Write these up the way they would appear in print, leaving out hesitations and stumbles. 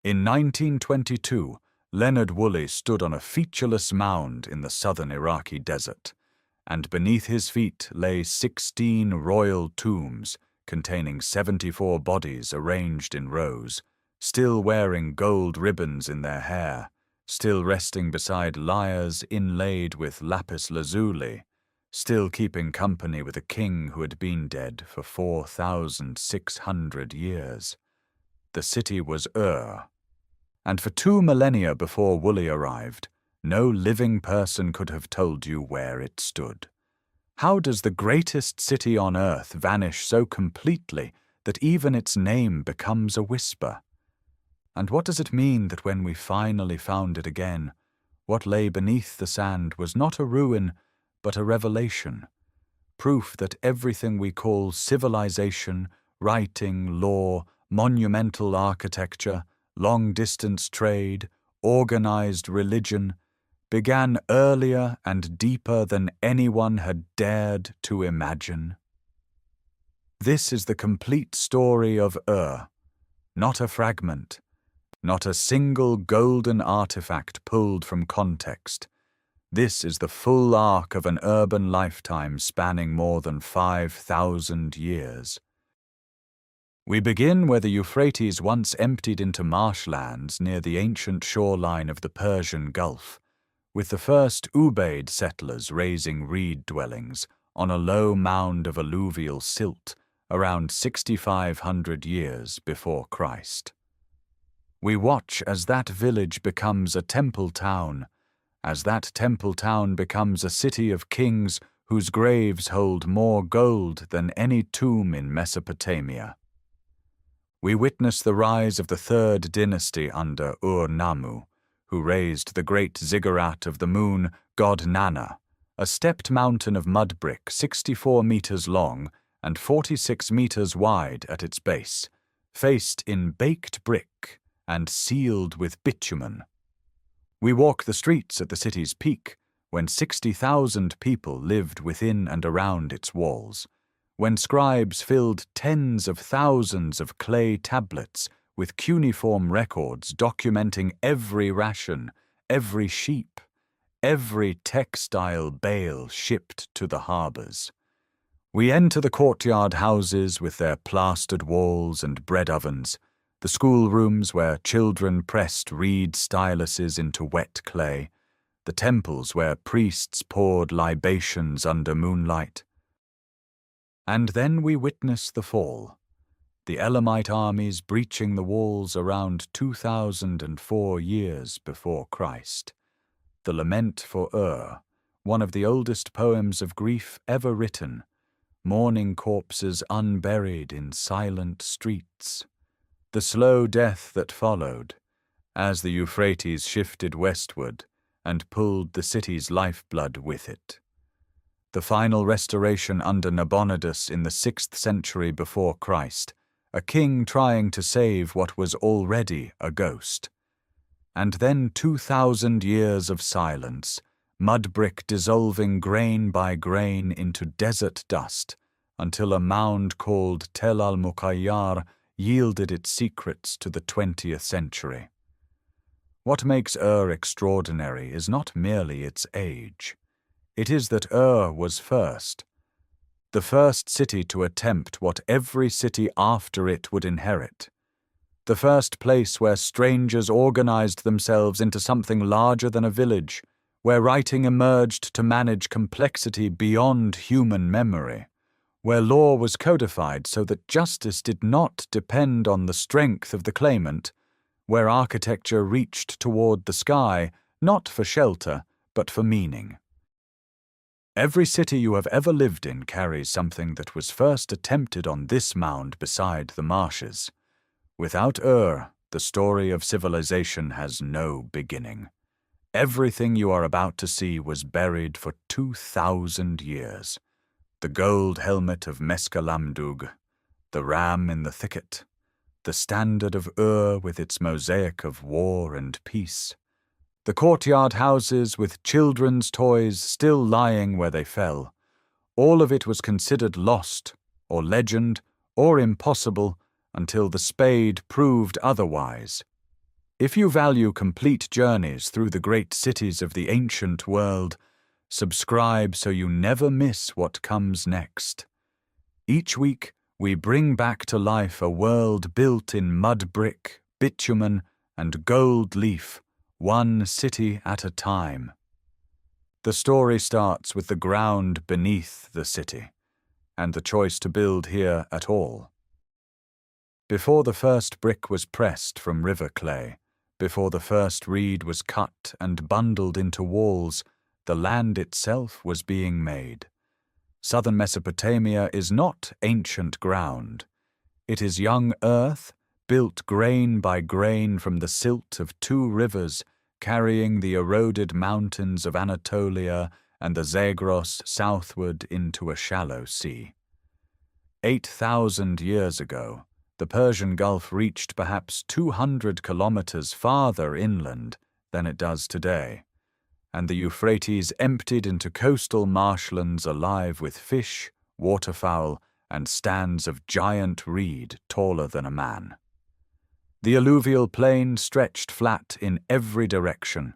In 1922, Leonard Woolley stood on a featureless mound in the southern Iraqi desert, and beneath his feet lay 16 royal tombs containing 74 bodies arranged in rows, still wearing gold ribbons in their hair, still resting beside lyres inlaid with lapis lazuli, still keeping company with a king who had been dead for 4,600 years. The city was Ur, and for 2 millennia before Woolley arrived, no living person could have told you where it stood. How does the greatest city on earth vanish so completely that even its name becomes a whisper? And what does it mean that when we finally found it again, what lay beneath the sand was not a ruin, but a revelation, proof that everything we call civilization, writing, law, monumental architecture, long-distance trade, organized religion, began earlier and deeper than anyone had dared to imagine? This is the complete story of Ur, not a fragment, not a single golden artifact pulled from context. This is the full arc of an urban lifetime spanning more than 5,000 years. We begin where the Euphrates once emptied into marshlands near the ancient shoreline of the Persian Gulf, with the first Ubaid settlers raising reed dwellings on a low mound of alluvial silt around 6,500 years before Christ. We watch as that village becomes a temple town, as that temple town becomes a city of kings whose graves hold more gold than any tomb in Mesopotamia. We witness the rise of the third dynasty under Ur-Nammu, who raised the Great Ziggurat of the moon, god Nana, a stepped mountain of mud brick 64 meters long and 46 meters wide at its base, faced in baked brick and sealed with bitumen. We walk the streets at the city's peak, when 60,000 people lived within and around its walls, when scribes filled tens of thousands of clay tablets with cuneiform records documenting every ration, every sheep, every textile bale shipped to the harbors. We enter the courtyard houses with their plastered walls and bread ovens, the schoolrooms where children pressed reed styluses into wet clay, the temples where priests poured libations under moonlight. And then we witness the fall, the Elamite armies breaching the walls around 2004 years before Christ. The Lament for Ur, one of the oldest poems of grief ever written, mourning corpses unburied in silent streets. The slow death that followed, as the Euphrates shifted westward and pulled the city's lifeblood with it. The final restoration under Nabonidus in the 6th century before Christ, a king trying to save what was already a ghost. And then 2,000 years of silence, mud brick dissolving grain by grain into desert dust, until a mound called Tel al-Muqayyar yielded its secrets to the 20th century. What makes Ur extraordinary is not merely its age. It is that Ur was first, the first city to attempt what every city after it would inherit, the first place where strangers organized themselves into something larger than a village, where writing emerged to manage complexity beyond human memory, where law was codified so that justice did not depend on the strength of the claimant, where architecture reached toward the sky, not for shelter, but for meaning. Every city you have ever lived in carries something that was first attempted on this mound beside the marshes. Without Ur, the story of civilization has no beginning. Everything you are about to see was buried for 2,000 years. The gold helmet of Mescalamdug, the ram in the thicket, the standard of Ur with its mosaic of war and peace, the courtyard houses with children's toys still lying where they fell. All of it was considered lost, or legend, or impossible, until the spade proved otherwise. If you value complete journeys through the great cities of the ancient world, subscribe so you never miss what comes next. Each week, we bring back to life a world built in mud brick, bitumen, and gold leaf, one city at a time. The story starts with the ground beneath the city, and the choice to build here at all. Before the first brick was pressed from river clay, before the first reed was cut and bundled into walls, the land itself was being made. Southern Mesopotamia is not ancient ground. It is young earth, built grain by grain from the silt of two rivers, carrying the eroded mountains of Anatolia and the Zagros southward into a shallow sea. 8,000 years ago, the Persian Gulf reached perhaps 200 kilometers farther inland than it does today, and the Euphrates emptied into coastal marshlands alive with fish, waterfowl, and stands of giant reed taller than a man. The alluvial plain stretched flat in every direction,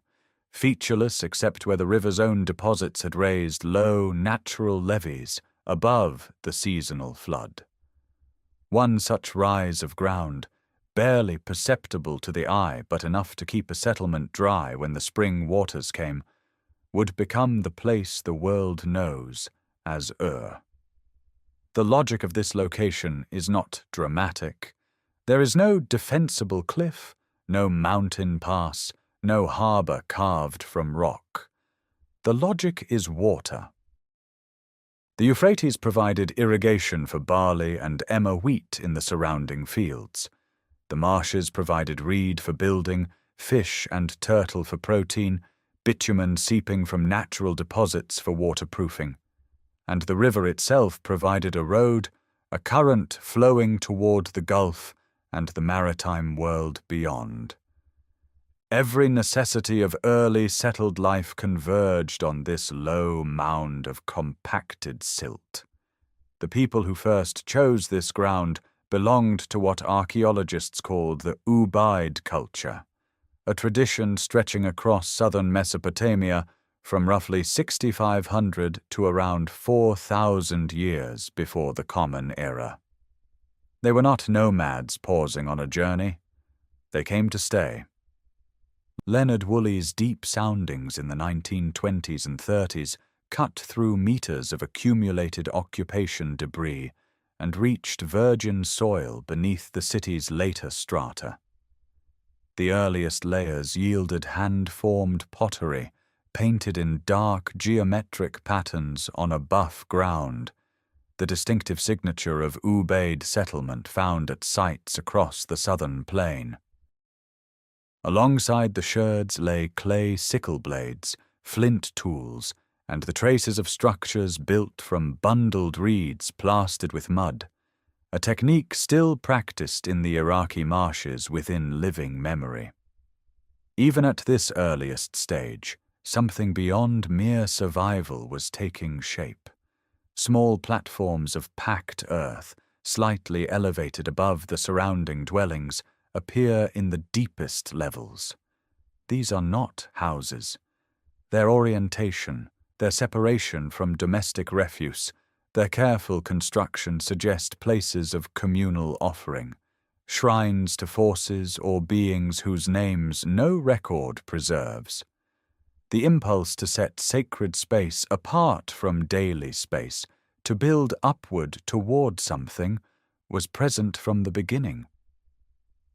featureless except where the river's own deposits had raised low, natural levees above the seasonal flood. One such rise of ground, barely perceptible to the eye but enough to keep a settlement dry when the spring waters came, would become the place the world knows as Ur. The logic of this location is not dramatic. There is no defensible cliff, no mountain pass, no harbor carved from rock. The logic is water. The Euphrates provided irrigation for barley and emmer wheat in the surrounding fields. The marshes provided reed for building, fish and turtle for protein, bitumen seeping from natural deposits for waterproofing. And the river itself provided a road, a current flowing toward the Gulf and the maritime world beyond. Every necessity of early settled life converged on this low mound of compacted silt. The people who first chose this ground belonged to what archaeologists called the Ubaid culture, a tradition stretching across southern Mesopotamia from roughly 6,500 to around 4,000 years before the Common Era. They were not nomads pausing on a journey. They came to stay. Leonard Woolley's deep soundings in the 1920s and 30s cut through meters of accumulated occupation debris and reached virgin soil beneath the city's later strata. The earliest layers yielded hand-formed pottery, painted in dark geometric patterns on a buff ground, the distinctive signature of Ubaid settlement found at sites across the southern plain. Alongside the sherds lay clay sickle blades, flint tools, and the traces of structures built from bundled reeds plastered with mud, a technique still practiced in the Iraqi marshes within living memory. Even at this earliest stage, something beyond mere survival was taking shape. Small platforms of packed earth, slightly elevated above the surrounding dwellings, appear in the deepest levels. These are not houses. Their orientation, their separation from domestic refuse, their careful construction suggest places of communal offering, shrines to forces or beings whose names no record preserves. The impulse to set sacred space apart from daily space, to build upward toward something, was present from the beginning.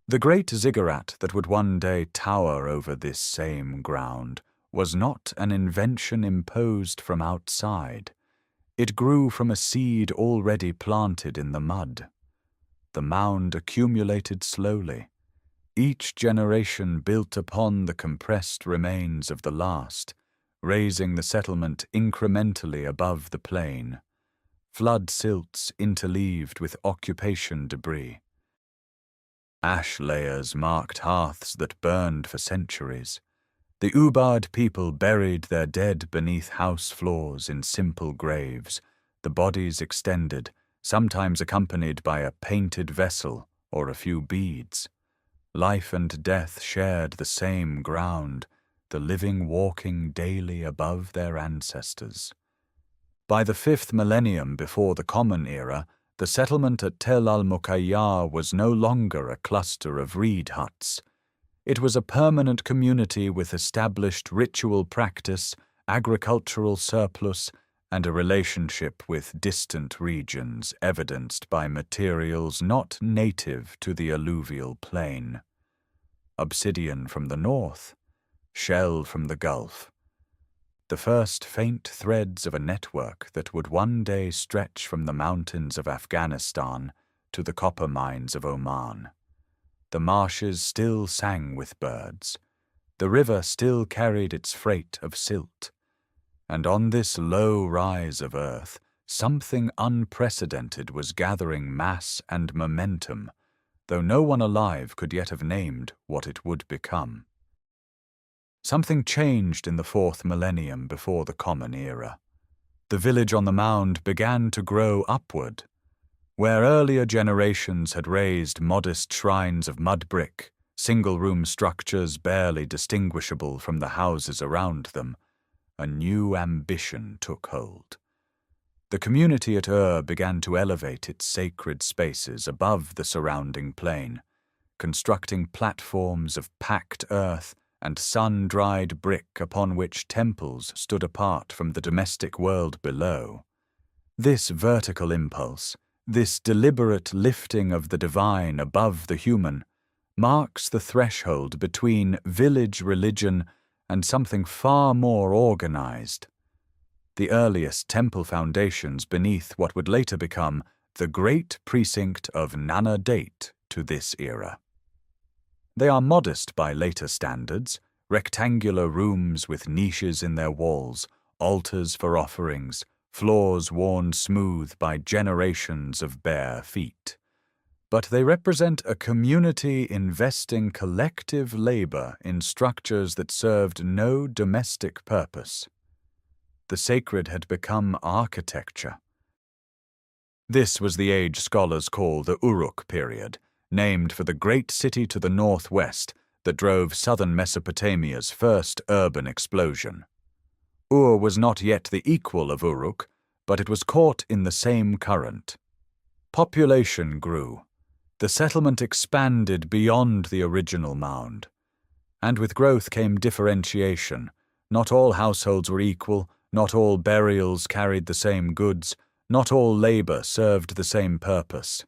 The great ziggurat that would one day tower over this same ground was not an invention imposed from outside. It grew from a seed already planted in the mud. The mound accumulated slowly. Each generation built upon the compressed remains of the last, raising the settlement incrementally above the plain. Flood silts interleaved with occupation debris. Ash layers marked hearths that burned for centuries. The Ubaid people buried their dead beneath house floors in simple graves, the bodies extended, sometimes accompanied by a painted vessel or a few beads. Life and death shared the same ground, the living walking daily above their ancestors. By the 5th millennium before the Common Era, the settlement at Tel al-Muqayya was no longer a cluster of reed huts. It was a permanent community with established ritual practice, agricultural surplus, and a relationship with distant regions evidenced by materials not native to the alluvial plain. Obsidian from the north, shell from the Gulf. The first faint threads of a network that would one day stretch from the mountains of Afghanistan to the copper mines of Oman. The marshes still sang with birds. The river still carried its freight of silt. And on this low rise of earth, something unprecedented was gathering mass and momentum, though no one alive could yet have named what it would become. Something changed in the 4th millennium before the Common Era. The village on the mound began to grow upward. Where earlier generations had raised modest shrines of mud brick, single-room structures barely distinguishable from the houses around them, a new ambition took hold. The community at Ur began to elevate its sacred spaces above the surrounding plain, constructing platforms of packed earth and sun-dried brick upon which temples stood apart from the domestic world below. This vertical impulse, this deliberate lifting of the divine above the human, marks the threshold between village religion and something far more organized. The earliest temple foundations beneath what would later become the Great Precinct of Nana date to this era. They are modest by later standards, rectangular rooms with niches in their walls, altars for offerings, floors worn smooth by generations of bare feet. But they represent a community investing collective labor in structures that served no domestic purpose. The sacred had become architecture. This was the age scholars call the Uruk period, named for the great city to the northwest that drove southern Mesopotamia's first urban explosion. Ur was not yet the equal of Uruk, but it was caught in the same current. Population grew. The settlement expanded beyond the original mound. And with growth came differentiation. Not all households were equal, not all burials carried the same goods, not all labor served the same purpose.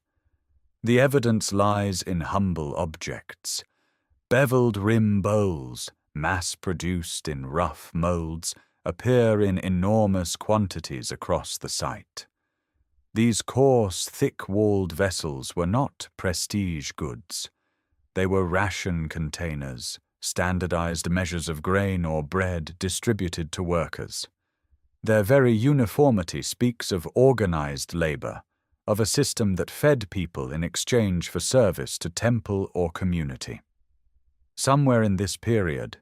The evidence lies in humble objects. Beveled rim bowls, mass-produced in rough molds, appear in enormous quantities across the site. These coarse, thick-walled vessels were not prestige goods. They were ration containers, standardized measures of grain or bread distributed to workers. Their very uniformity speaks of organized labor, of a system that fed people in exchange for service to temple or community. Somewhere in this period,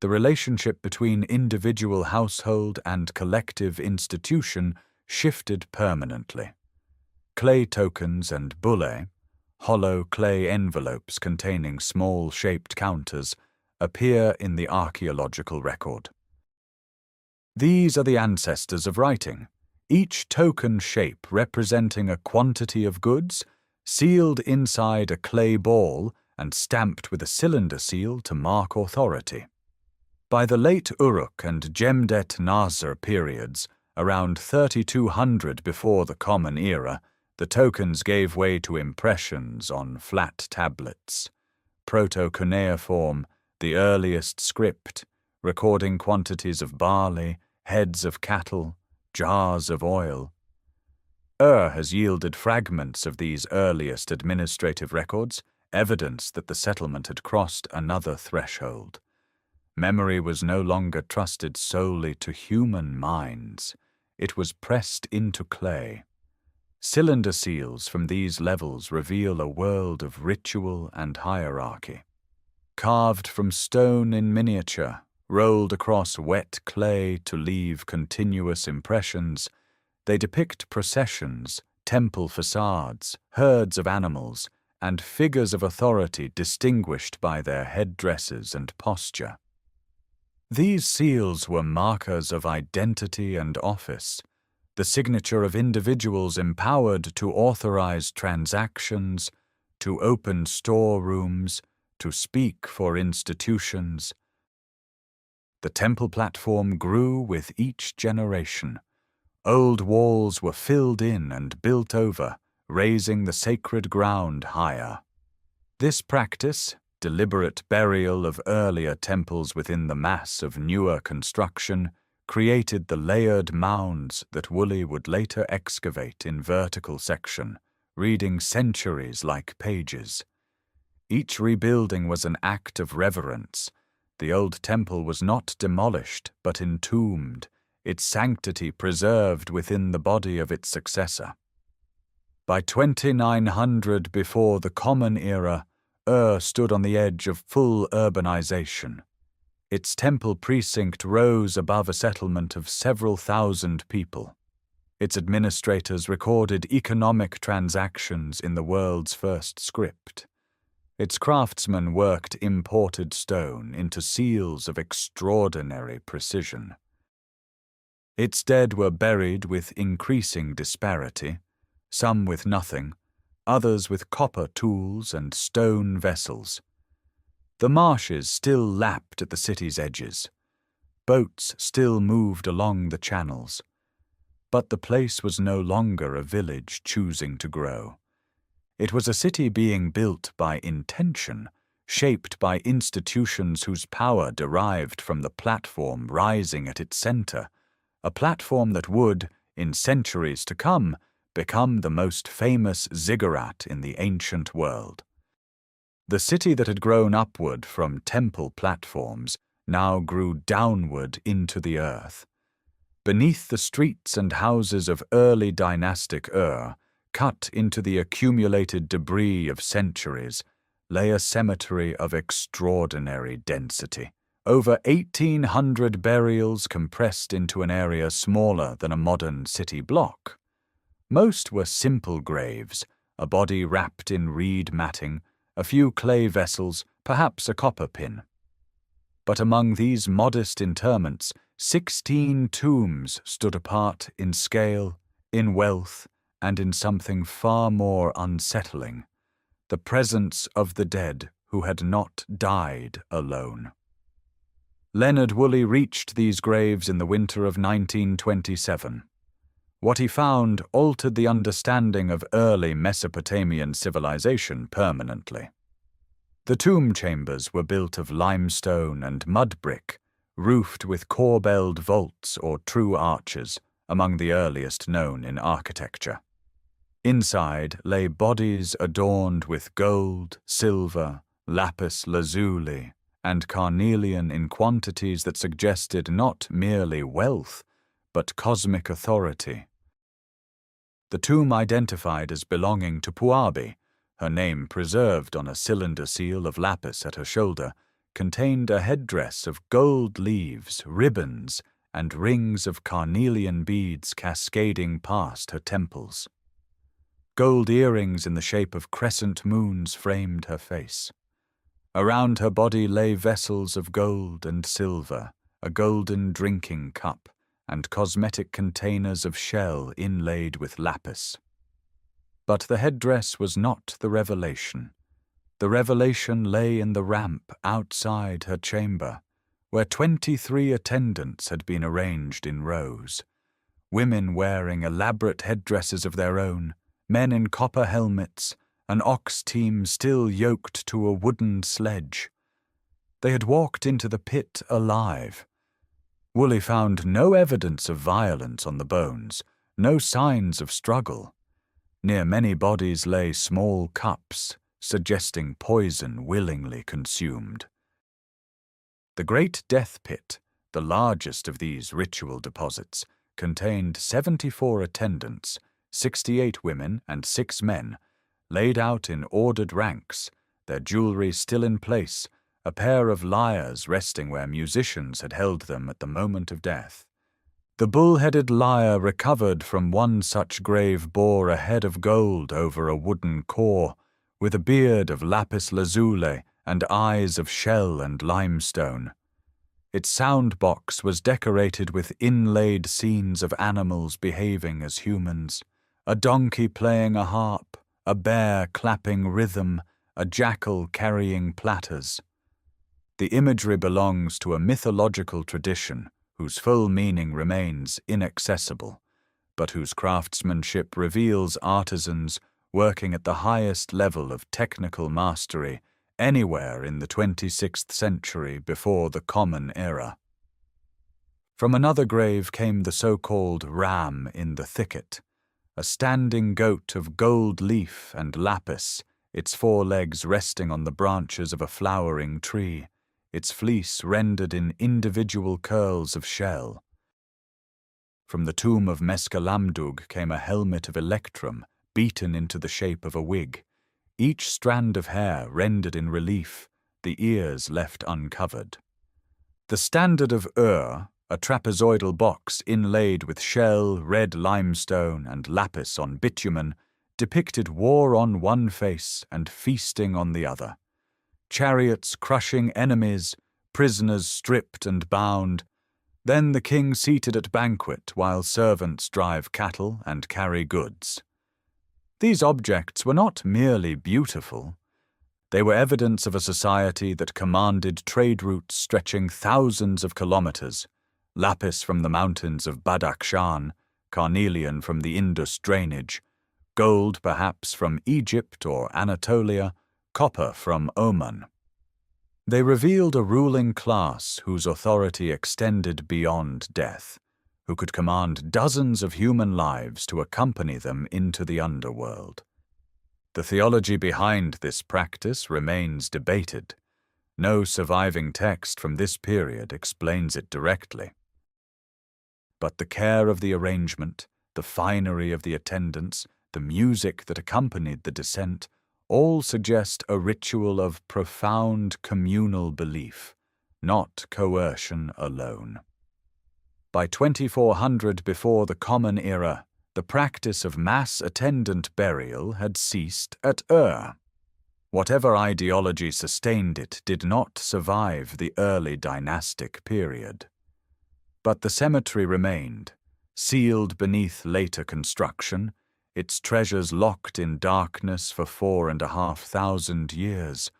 the relationship between individual household and collective institution shifted permanently. Clay tokens and bullae, hollow clay envelopes containing small-shaped counters, appear in the archaeological record. These are the ancestors of writing, each token shape representing a quantity of goods, sealed inside a clay ball and stamped with a cylinder seal to mark authority. By the late Uruk and Jemdet Nasr periods, around 3200 before the Common Era, the tokens gave way to impressions on flat tablets. Proto-cuneiform, the earliest script, recording quantities of barley, heads of cattle, jars of oil. Ur has yielded fragments of these earliest administrative records, evidence that the settlement had crossed another threshold. Memory was no longer trusted solely to human minds. It was pressed into clay. Cylinder seals from these levels reveal a world of ritual and hierarchy. Carved from stone in miniature, rolled across wet clay to leave continuous impressions, they depict processions, temple facades, herds of animals, and figures of authority distinguished by their headdresses and posture. These seals were markers of identity and office, the signature of individuals empowered to authorize transactions, to open storerooms, to speak for institutions. The temple platform grew with each generation. Old walls were filled in and built over, raising the sacred ground higher. This practice, deliberate burial of earlier temples within the mass of newer construction, created the layered mounds that Woolley would later excavate in vertical section, reading centuries like pages. Each rebuilding was an act of reverence. The old temple was not demolished, but entombed, its sanctity preserved within the body of its successor. By 2900 before the Common Era, Ur stood on the edge of full urbanization. Its temple precinct rose above a settlement of several thousand people. Its administrators recorded economic transactions in the world's first script. Its craftsmen worked imported stone into seals of extraordinary precision. Its dead were buried with increasing disparity, some with nothing, others with copper tools and stone vessels. The marshes still lapped at the city's edges. Boats still moved along the channels. But the place was no longer a village choosing to grow. It was a city being built by intention, shaped by institutions whose power derived from the platform rising at its center, a platform that would, in centuries to come, become the most famous ziggurat in the ancient world. The city that had grown upward from temple platforms now grew downward into the earth. Beneath the streets and houses of early dynastic Ur, cut into the accumulated debris of centuries, lay a cemetery of extraordinary density. Over 1,800 burials compressed into an area smaller than a modern city block. Most were simple graves, a body wrapped in reed matting, a few clay vessels, perhaps a copper pin. But among these modest interments, 16 tombs stood apart in scale, in wealth, and in something far more unsettling, the presence of the dead who had not died alone. Leonard Woolley reached these graves in the winter of 1927. What he found altered the understanding of early Mesopotamian civilization permanently. The tomb chambers were built of limestone and mud brick, roofed with corbelled vaults or true arches, among the earliest known in architecture. Inside lay bodies adorned with gold, silver, lapis lazuli, and carnelian in quantities that suggested not merely wealth, but cosmic authority. The tomb identified as belonging to Puabi, her name preserved on a cylinder seal of lapis at her shoulder, contained a headdress of gold leaves, ribbons, and rings of carnelian beads cascading past her temples. Gold earrings in the shape of crescent moons framed her face. Around her body lay vessels of gold and silver, a golden drinking cup, and cosmetic containers of shell inlaid with lapis. But the headdress was not the revelation. The revelation lay in the ramp outside her chamber, where 23 attendants had been arranged in rows, women wearing elaborate headdresses of their own, men in copper helmets, an ox team still yoked to a wooden sledge. They had walked into the pit alive. Woolley found no evidence of violence on the bones, no signs of struggle. Near many bodies lay small cups, suggesting poison willingly consumed. The Great Death Pit, the largest of these ritual deposits, contained 74 attendants, 68 women and 6 men, laid out in ordered ranks, their jewelry still in place, a pair of lyres resting where musicians had held them at the moment of death. The bull-headed lyre recovered from one such grave bore a head of gold over a wooden core, with a beard of lapis lazuli and eyes of shell and limestone. Its sound box was decorated with inlaid scenes of animals behaving as humans, a donkey playing a harp, a bear clapping rhythm, a jackal carrying platters. The imagery belongs to a mythological tradition whose full meaning remains inaccessible, but whose craftsmanship reveals artisans working at the highest level of technical mastery anywhere in the 26th century before the Common Era. From another grave came the so-called ram in the thicket, a standing goat of gold leaf and lapis, its forelegs resting on the branches of a flowering tree, its fleece rendered in individual curls of shell. From the tomb of Mescalamdug came a helmet of electrum, beaten into the shape of a wig, each strand of hair rendered in relief, the ears left uncovered. The standard of Ur, a trapezoidal box inlaid with shell, red limestone, and lapis on bitumen, depicted war on one face and feasting on the other. Chariots crushing enemies, prisoners stripped and bound, then the king seated at banquet while servants drive cattle and carry goods. These objects were not merely beautiful. They were evidence of a society that commanded trade routes stretching thousands of kilometers, lapis from the mountains of Badakhshan, carnelian from the Indus drainage, gold perhaps from Egypt or Anatolia, copper from Oman. They revealed a ruling class whose authority extended beyond death, who could command dozens of human lives to accompany them into the underworld. The theology behind this practice remains debated. No surviving text from this period explains it directly. But the care of the arrangement, the finery of the attendants, the music that accompanied the descent, all suggest a ritual of profound communal belief, not coercion alone. By 2400 before the Common Era, the practice of mass attendant burial had ceased at Ur. Whatever ideology sustained it did not survive the early dynastic period. But the cemetery remained, sealed beneath later construction, its treasures locked in darkness for 4,500 years,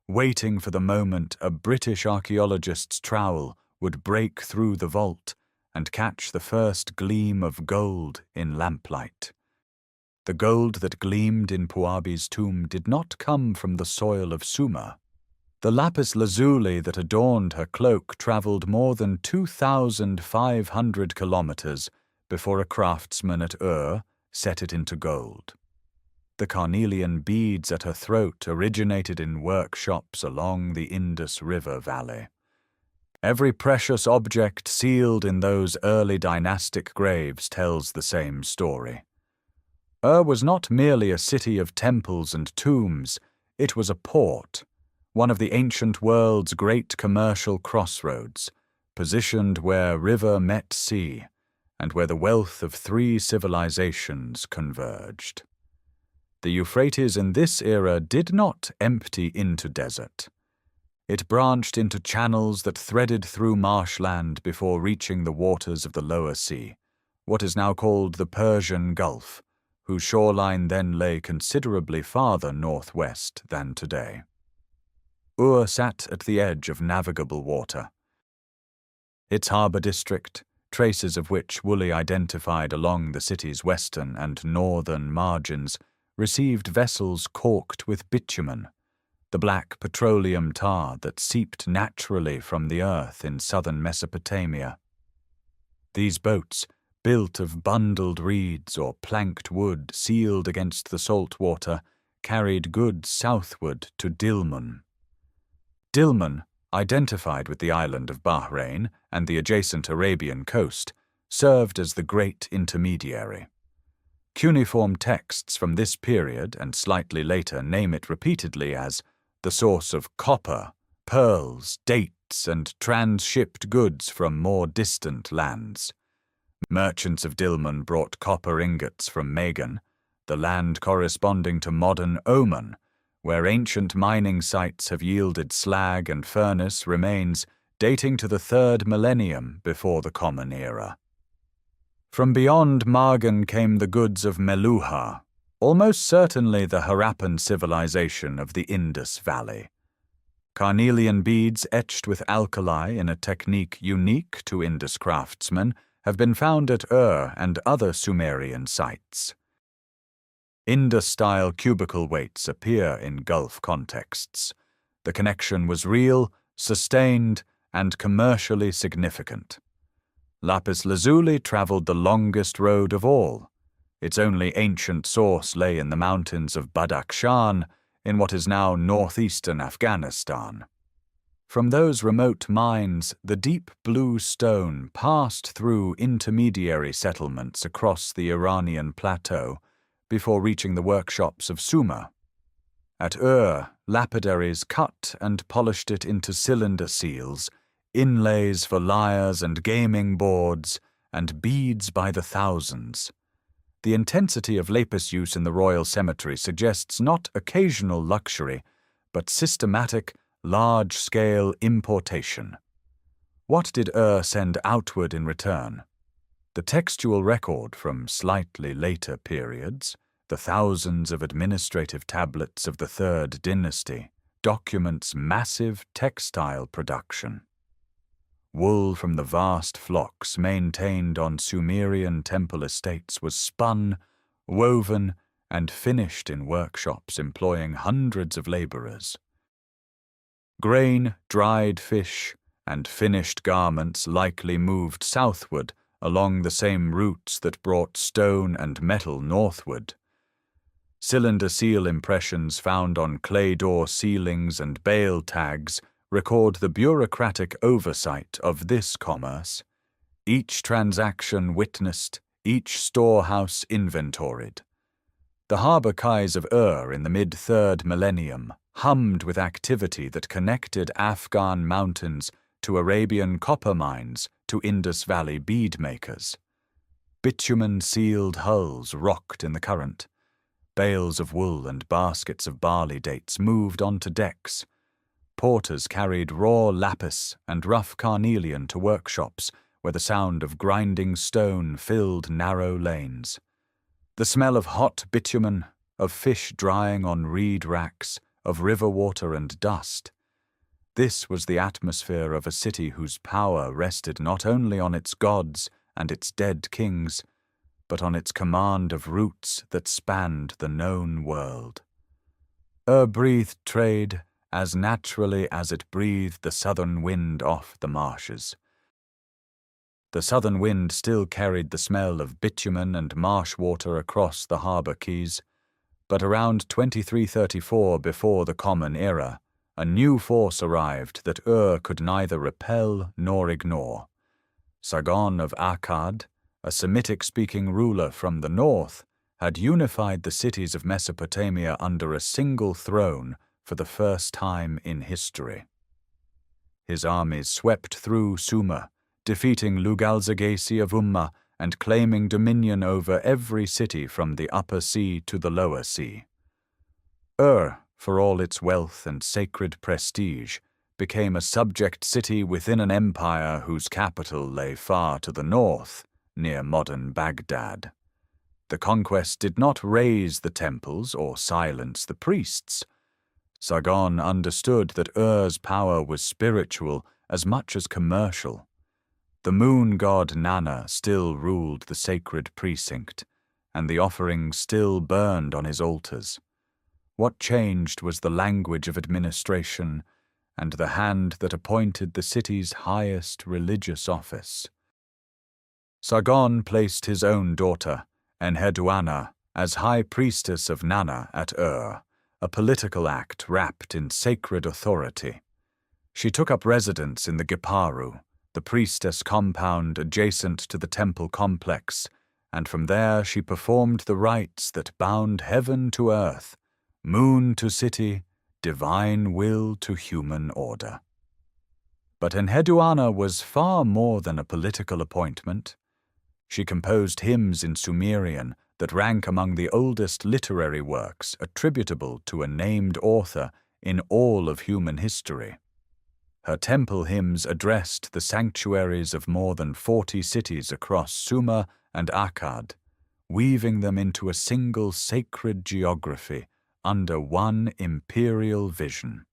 waiting for the moment a British archaeologist's trowel would break through the vault and catch the first gleam of gold in lamplight. The gold that gleamed in Puabi's tomb did not come from the soil of Sumer. The lapis lazuli that adorned her cloak traveled more than 2,500 kilometers before a craftsman at Ur set it into gold. The carnelian beads at her throat originated in workshops along the Indus River valley. Every precious object sealed in those early dynastic graves tells the same story. Ur was not merely a city of temples and tombs, it was a port, one of the ancient world's great commercial crossroads, positioned where river met sea, and where the wealth of three civilizations converged. The Euphrates in this era did not empty into desert. It branched into channels that threaded through marshland before reaching the waters of the lower sea, what is now called the Persian Gulf, whose shoreline then lay considerably farther northwest than today. Ur sat at the edge of navigable water. Its harbour district, traces of which Woolley identified along the city's western and northern margins, received vessels caulked with bitumen, the black petroleum tar that seeped naturally from the earth in southern Mesopotamia. These boats, built of bundled reeds or planked wood sealed against the salt water, carried goods southward to Dilmun. Dilmun, identified with the island of Bahrain and the adjacent Arabian coast, served as the great intermediary. Cuneiform texts from this period and slightly later name it repeatedly as the source of copper, pearls, dates, and transshipped goods from more distant lands. Merchants of Dilmun brought copper ingots from Magan, the land corresponding to modern Oman, where ancient mining sites have yielded slag and furnace remains dating to the 3rd millennium before the Common Era. From beyond Margan came the goods of Meluha, almost certainly the Harappan civilization of the Indus Valley. Carnelian beads etched with alkali in a technique unique to Indus craftsmen have been found at Ur and other Sumerian sites. Indus-style cubicle weights appear in Gulf contexts. The connection was real, sustained, and commercially significant. Lapis lazuli traveled the longest road of all. Its only ancient source lay in the mountains of Badakhshan, in what is now northeastern Afghanistan. From those remote mines, the deep blue stone passed through intermediary settlements across the Iranian plateau before reaching the workshops of Sumer. At Ur, lapidaries cut and polished it into cylinder seals, inlays for lyres and gaming boards, and beads by the thousands. The intensity of lapis use in the royal cemetery suggests not occasional luxury, but systematic, large-scale importation. What did Ur send outward in return? The textual record from slightly later periods, the thousands of administrative tablets of the 3rd dynasty, documents massive textile production. Wool from the vast flocks maintained on Sumerian temple estates was spun, woven, and finished in workshops employing hundreds of laborers. Grain, dried fish, and finished garments likely moved southward along the same routes that brought stone and metal northward. Cylinder seal impressions found on clay door ceilings and bale tags record the bureaucratic oversight of this commerce. Each transaction witnessed, each storehouse inventoried. The harbour quays of Ur in the mid-3rd millennium hummed with activity that connected Afghan mountains to Arabian copper mines to Indus Valley bead makers. Bitumen-sealed hulls rocked in the current. Bales of wool and baskets of barley dates moved onto decks. Porters carried raw lapis and rough carnelian to workshops where the sound of grinding stone filled narrow lanes. The smell of hot bitumen, of fish drying on reed racks, of river water and dust. This was the atmosphere of a city whose power rested not only on its gods and its dead kings, but on its command of routes that spanned the known world. Ur breathed trade as naturally as it breathed the southern wind off the marshes. The southern wind still carried the smell of bitumen and marsh water across the harbour quays, but around 2334 before the Common Era, a new force arrived that Ur could neither repel nor ignore. Sargon of Akkad, a Semitic-speaking ruler from the north, had unified the cities of Mesopotamia under a single throne for the first time in history. His armies swept through Sumer, defeating Lugalzagesi of Umma and claiming dominion over every city from the Upper Sea to the Lower Sea. Ur, for all its wealth and sacred prestige, became a subject city within an empire whose capital lay far to the north, near modern Baghdad. The conquest did not raise the temples or silence the priests. Sargon understood that Ur's power was spiritual as much as commercial. The moon god Nana still ruled the sacred precinct, and the offerings still burned on his altars. What changed was the language of administration and the hand that appointed the city's highest religious office. Sargon placed his own daughter, Enheduanna, as high priestess of Nana at Ur, a political act wrapped in sacred authority. She took up residence in the Giparu, the priestess compound adjacent to the temple complex, and from there she performed the rites that bound heaven to earth, moon to city, divine will to human order. But Enheduanna was far more than a political appointment. She composed hymns in Sumerian, that rank among the oldest literary works attributable to a named author in all of human history. Her temple hymns addressed the sanctuaries of more than 40 cities across Sumer and Akkad, weaving them into a single sacred geography under one imperial vision.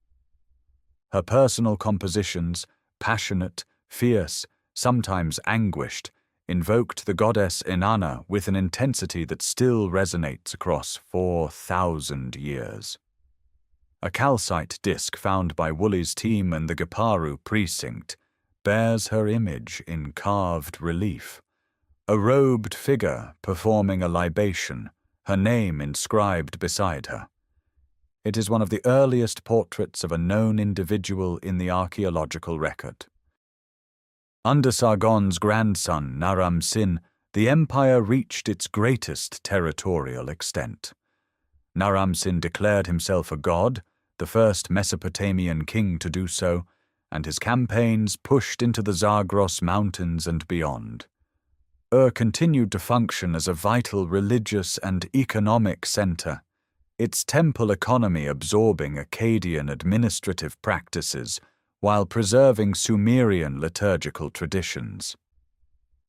Her personal compositions, passionate, fierce, sometimes anguished, invoked the goddess Inanna with an intensity that still resonates across 4,000 years. A calcite disc found by Woolley's team in the Giparu precinct bears her image in carved relief, a robed figure performing a libation, her name inscribed beside her. It is one of the earliest portraits of a known individual in the archaeological record. Under Sargon's grandson, Naram-Sin, the empire reached its greatest territorial extent. Naram-Sin declared himself a god, the first Mesopotamian king to do so, and his campaigns pushed into the Zagros Mountains and beyond. Ur continued to function as a vital religious and economic center, its temple economy absorbing Akkadian administrative practices while preserving Sumerian liturgical traditions.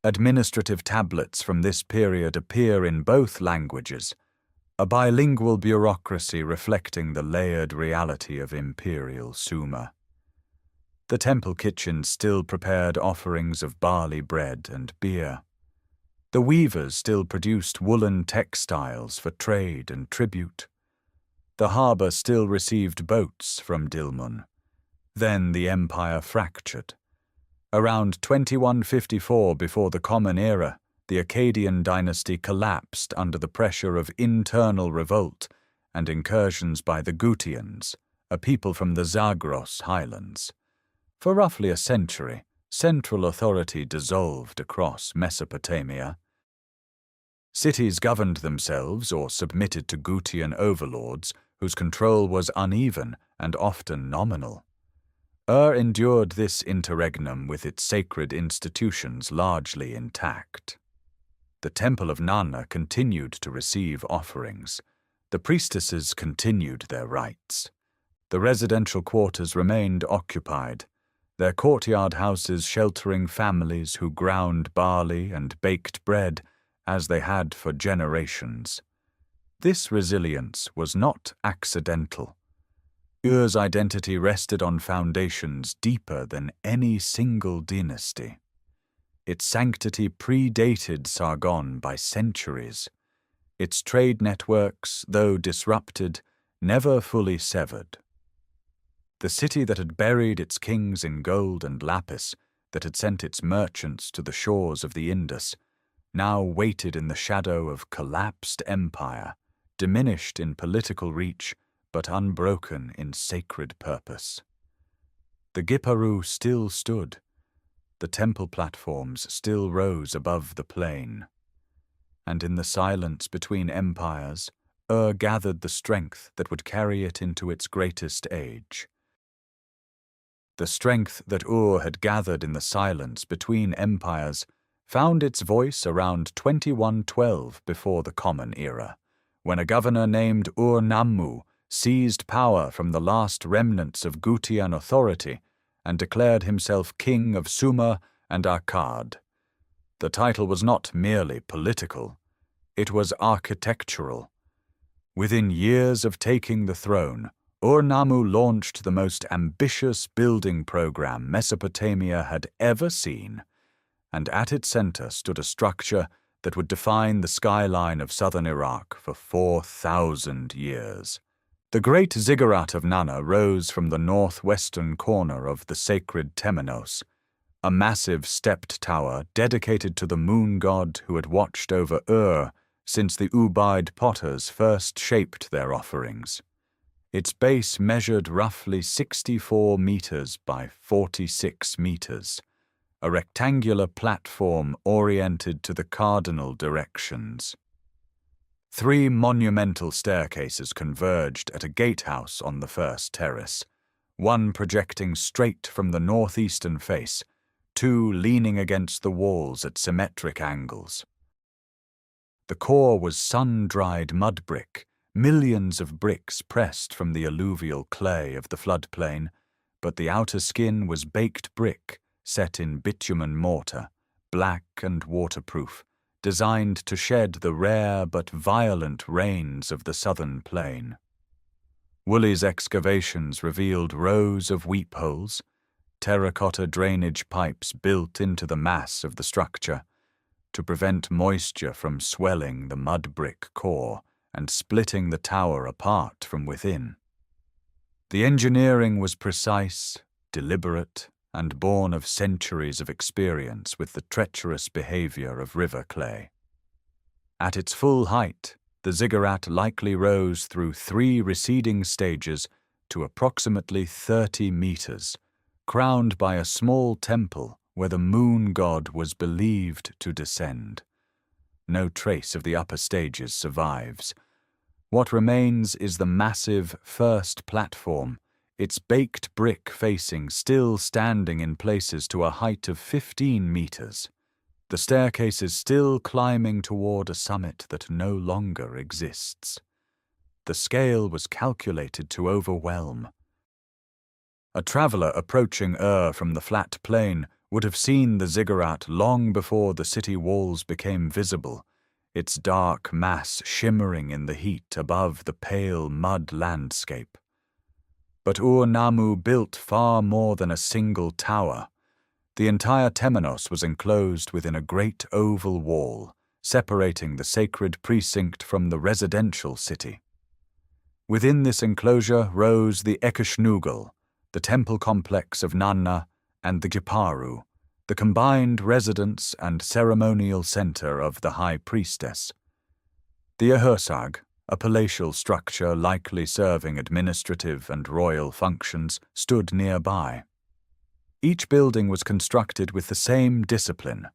Administrative tablets from this period appear in both languages, a bilingual bureaucracy reflecting the layered reality of imperial Sumer. The temple kitchens still prepared offerings of barley bread and beer. The weavers still produced woolen textiles for trade and tribute. The harbor still received boats from Dilmun. Then the empire fractured. Around 2154 before the Common Era, the Akkadian dynasty collapsed under the pressure of internal revolt and incursions by the Gutians, a people from the Zagros highlands. For roughly a century, central authority dissolved across Mesopotamia. Cities governed themselves or submitted to Gutian overlords whose control was uneven and often nominal. Ur endured this interregnum with its sacred institutions largely intact. The Temple of Nanna continued to receive offerings. The priestesses continued their rites. The residential quarters remained occupied, their courtyard houses sheltering families who ground barley and baked bread as they had for generations. This resilience was not accidental. Ur's identity rested on foundations deeper than any single dynasty. Its sanctity predated Sargon by centuries. Its trade networks, though disrupted, never fully severed. The city that had buried its kings in gold and lapis, that had sent its merchants to the shores of the Indus, now waited in the shadow of collapsed empire, diminished in political reach, but unbroken in sacred purpose. The Giparu still stood. The temple platforms still rose above the plain. And in the silence between empires, Ur gathered the strength that would carry it into its greatest age. The strength that Ur had gathered in the silence between empires found its voice around 2112 before the Common Era, when a governor named Ur-Nammu seized power from the last remnants of Gutian authority and declared himself king of Sumer and Akkad. The title was not merely political, it was architectural. Within years of taking the throne, Ur-Nammu launched the most ambitious building program Mesopotamia had ever seen, and at its center stood a structure that would define the skyline of southern Iraq for 4,000 years. The Great Ziggurat of Nanna rose from the northwestern corner of the sacred Temenos, a massive stepped tower dedicated to the moon god who had watched over Ur since the Ubaid potters first shaped their offerings. Its base measured roughly 64 meters by 46 meters, a rectangular platform oriented to the cardinal directions. 3 monumental staircases converged at a gatehouse on the first terrace, one projecting straight from the northeastern face, 2 leaning against the walls at symmetric angles. The core was sun-dried mud brick, millions of bricks pressed from the alluvial clay of the floodplain, but the outer skin was baked brick set in bitumen mortar, black and waterproof, designed to shed the rare but violent rains of the southern plain. Woolley's excavations revealed rows of weep holes, terracotta drainage pipes built into the mass of the structure to prevent moisture from swelling the mud brick core and splitting the tower apart from within. The engineering was precise, deliberate, and born of centuries of experience with the treacherous behavior of river clay. At its full height, the ziggurat likely rose through 3 receding stages to approximately 30 meters, crowned by a small temple where the moon god was believed to descend. No trace of the upper stages survives. What remains is the massive first platform, its baked brick facing still standing in places to a height of 15 meters. The staircases still climbing toward a summit that no longer exists. The scale was calculated to overwhelm. A traveler approaching Ur from the flat plain would have seen the ziggurat long before the city walls became visible, its dark mass shimmering in the heat above the pale mud landscape. But Ur-Nammu built far more than a single tower. The entire temenos was enclosed within a great oval wall, separating the sacred precinct from the residential city. Within this enclosure rose the Ekeshnugal, the temple complex of Nanna, and the Giparu, the combined residence and ceremonial center of the high priestess. The Ehursag, a palatial structure likely serving administrative and royal functions, stood nearby. Each building was constructed with the same discipline: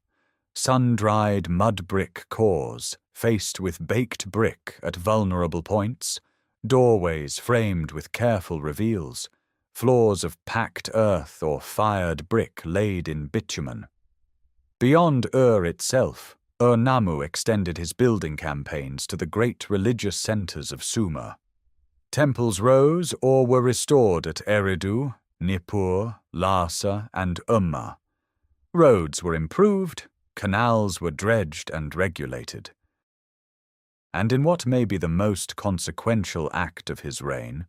sun-dried mud brick cores faced with baked brick at vulnerable points, doorways framed with careful reveals, floors of packed earth or fired brick laid in bitumen. Beyond Ur itself, Ur-Nammu extended his building campaigns to the great religious centers of Sumer. Temples rose or were restored at Eridu, Nippur, Larsa, and Umma. Roads were improved, canals were dredged and regulated. And in what may be the most consequential act of his reign,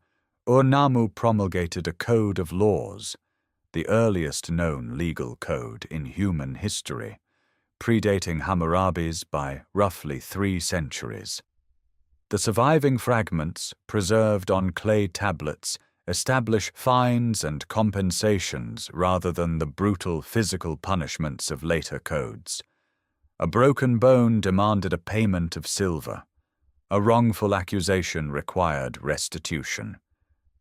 Ur-Nammu promulgated a code of laws, the earliest known legal code in human history, predating Hammurabi's by roughly 3 centuries. The surviving fragments, preserved on clay tablets, establish fines and compensations rather than the brutal physical punishments of later codes. A broken bone demanded a payment of silver. A wrongful accusation required restitution.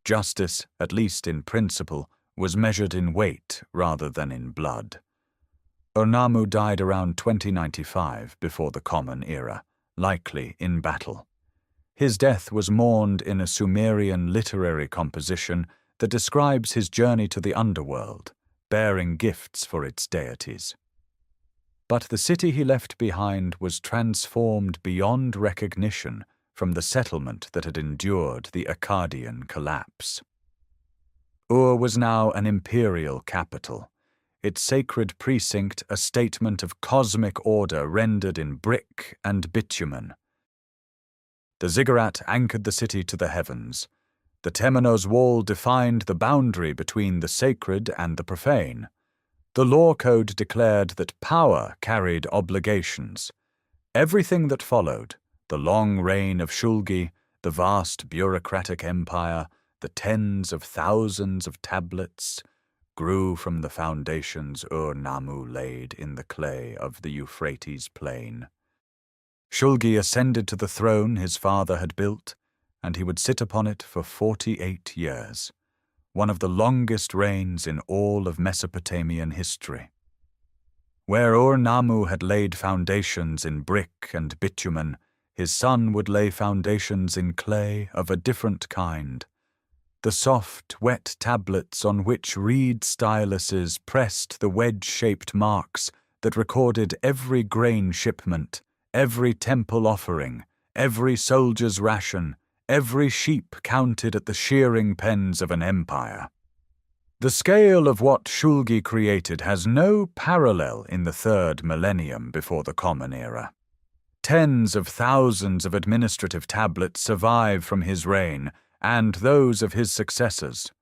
Justice, at least in principle, was measured in weight rather than in blood. Ur-Nammu died around 2095 before the Common Era, likely in battle. His death was mourned in a Sumerian literary composition that describes his journey to the underworld, bearing gifts for its deities. But the city he left behind was transformed beyond recognition from the settlement that had endured the Akkadian collapse. Ur was now an imperial capital, its sacred precinct a statement of cosmic order rendered in brick and bitumen. The ziggurat anchored the city to the heavens. The temenos wall defined the boundary between the sacred and the profane. The law code declared that power carried obligations. Everything that followed, the long reign of Shulgi, the vast bureaucratic empire, the tens of thousands of tablets, grew from the foundations Ur-Nammu laid in the clay of the Euphrates plain. Shulgi ascended to the throne his father had built, and he would sit upon it for 48 years, one of the longest reigns in all of Mesopotamian history. Where Ur-Nammu had laid foundations in brick and bitumen, his son would lay foundations in clay of a different kind. The soft, wet tablets on which reed styluses pressed the wedge-shaped marks that recorded every grain shipment, every temple offering, every soldier's ration, every sheep counted at the shearing pens of an empire. The scale of what Shulgi created has no parallel in the third millennium before the Common Era. Tens of thousands of administrative tablets survive from his reign and those of his successors,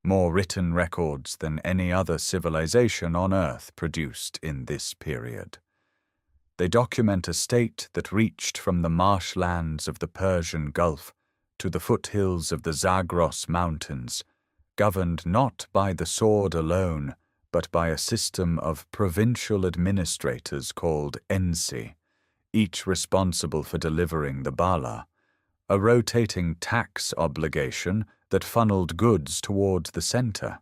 more written records than any other civilization on Earth produced in this period. They document a state that reached from the marshlands of the Persian Gulf to the foothills of the Zagros Mountains, governed not by the sword alone, but by a system of provincial administrators called ensi, each responsible for delivering the bala, a rotating tax obligation that funneled goods towards the center.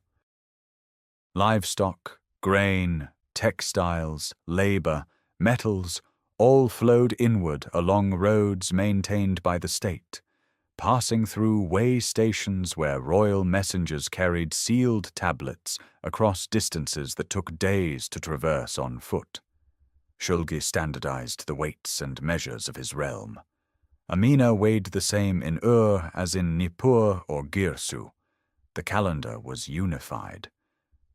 Livestock, grain, textiles, labor, metals, all flowed inward along roads maintained by the state, passing through way stations where royal messengers carried sealed tablets across distances that took days to traverse on foot. Shulgi standardized the weights and measures of his realm. A mina weighed the same in Ur as in Nippur or Girsu. The calendar was unified.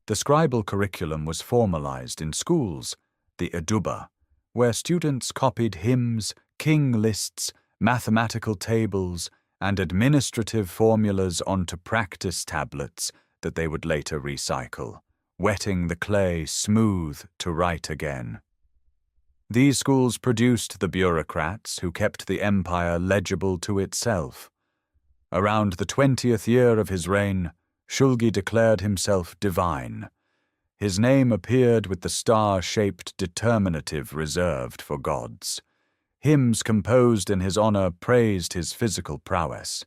The scribal curriculum was formalized in schools, the Eduba, where students copied hymns, king lists, mathematical tables, and administrative formulas onto practice tablets that they would later recycle, wetting the clay smooth to write again. These schools produced the bureaucrats who kept the empire legible to itself. Around the 20th year of his reign, Shulgi declared himself divine. His name appeared with the star-shaped determinative reserved for gods. Hymns composed in his honor praised his physical prowess,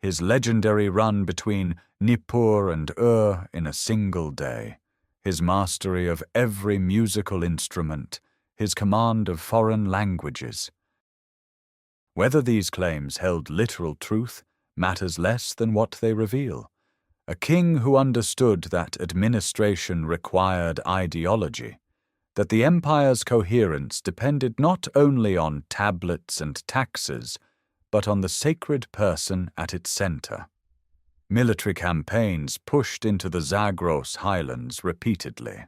his legendary run between Nippur and Ur in a single day, his mastery of every musical instrument, his command of foreign languages. Whether these claims held literal truth matters less than what they reveal. A king who understood that administration required ideology, that the empire's coherence depended not only on tablets and taxes, but on the sacred person at its center. Military campaigns pushed into the Zagros highlands repeatedly.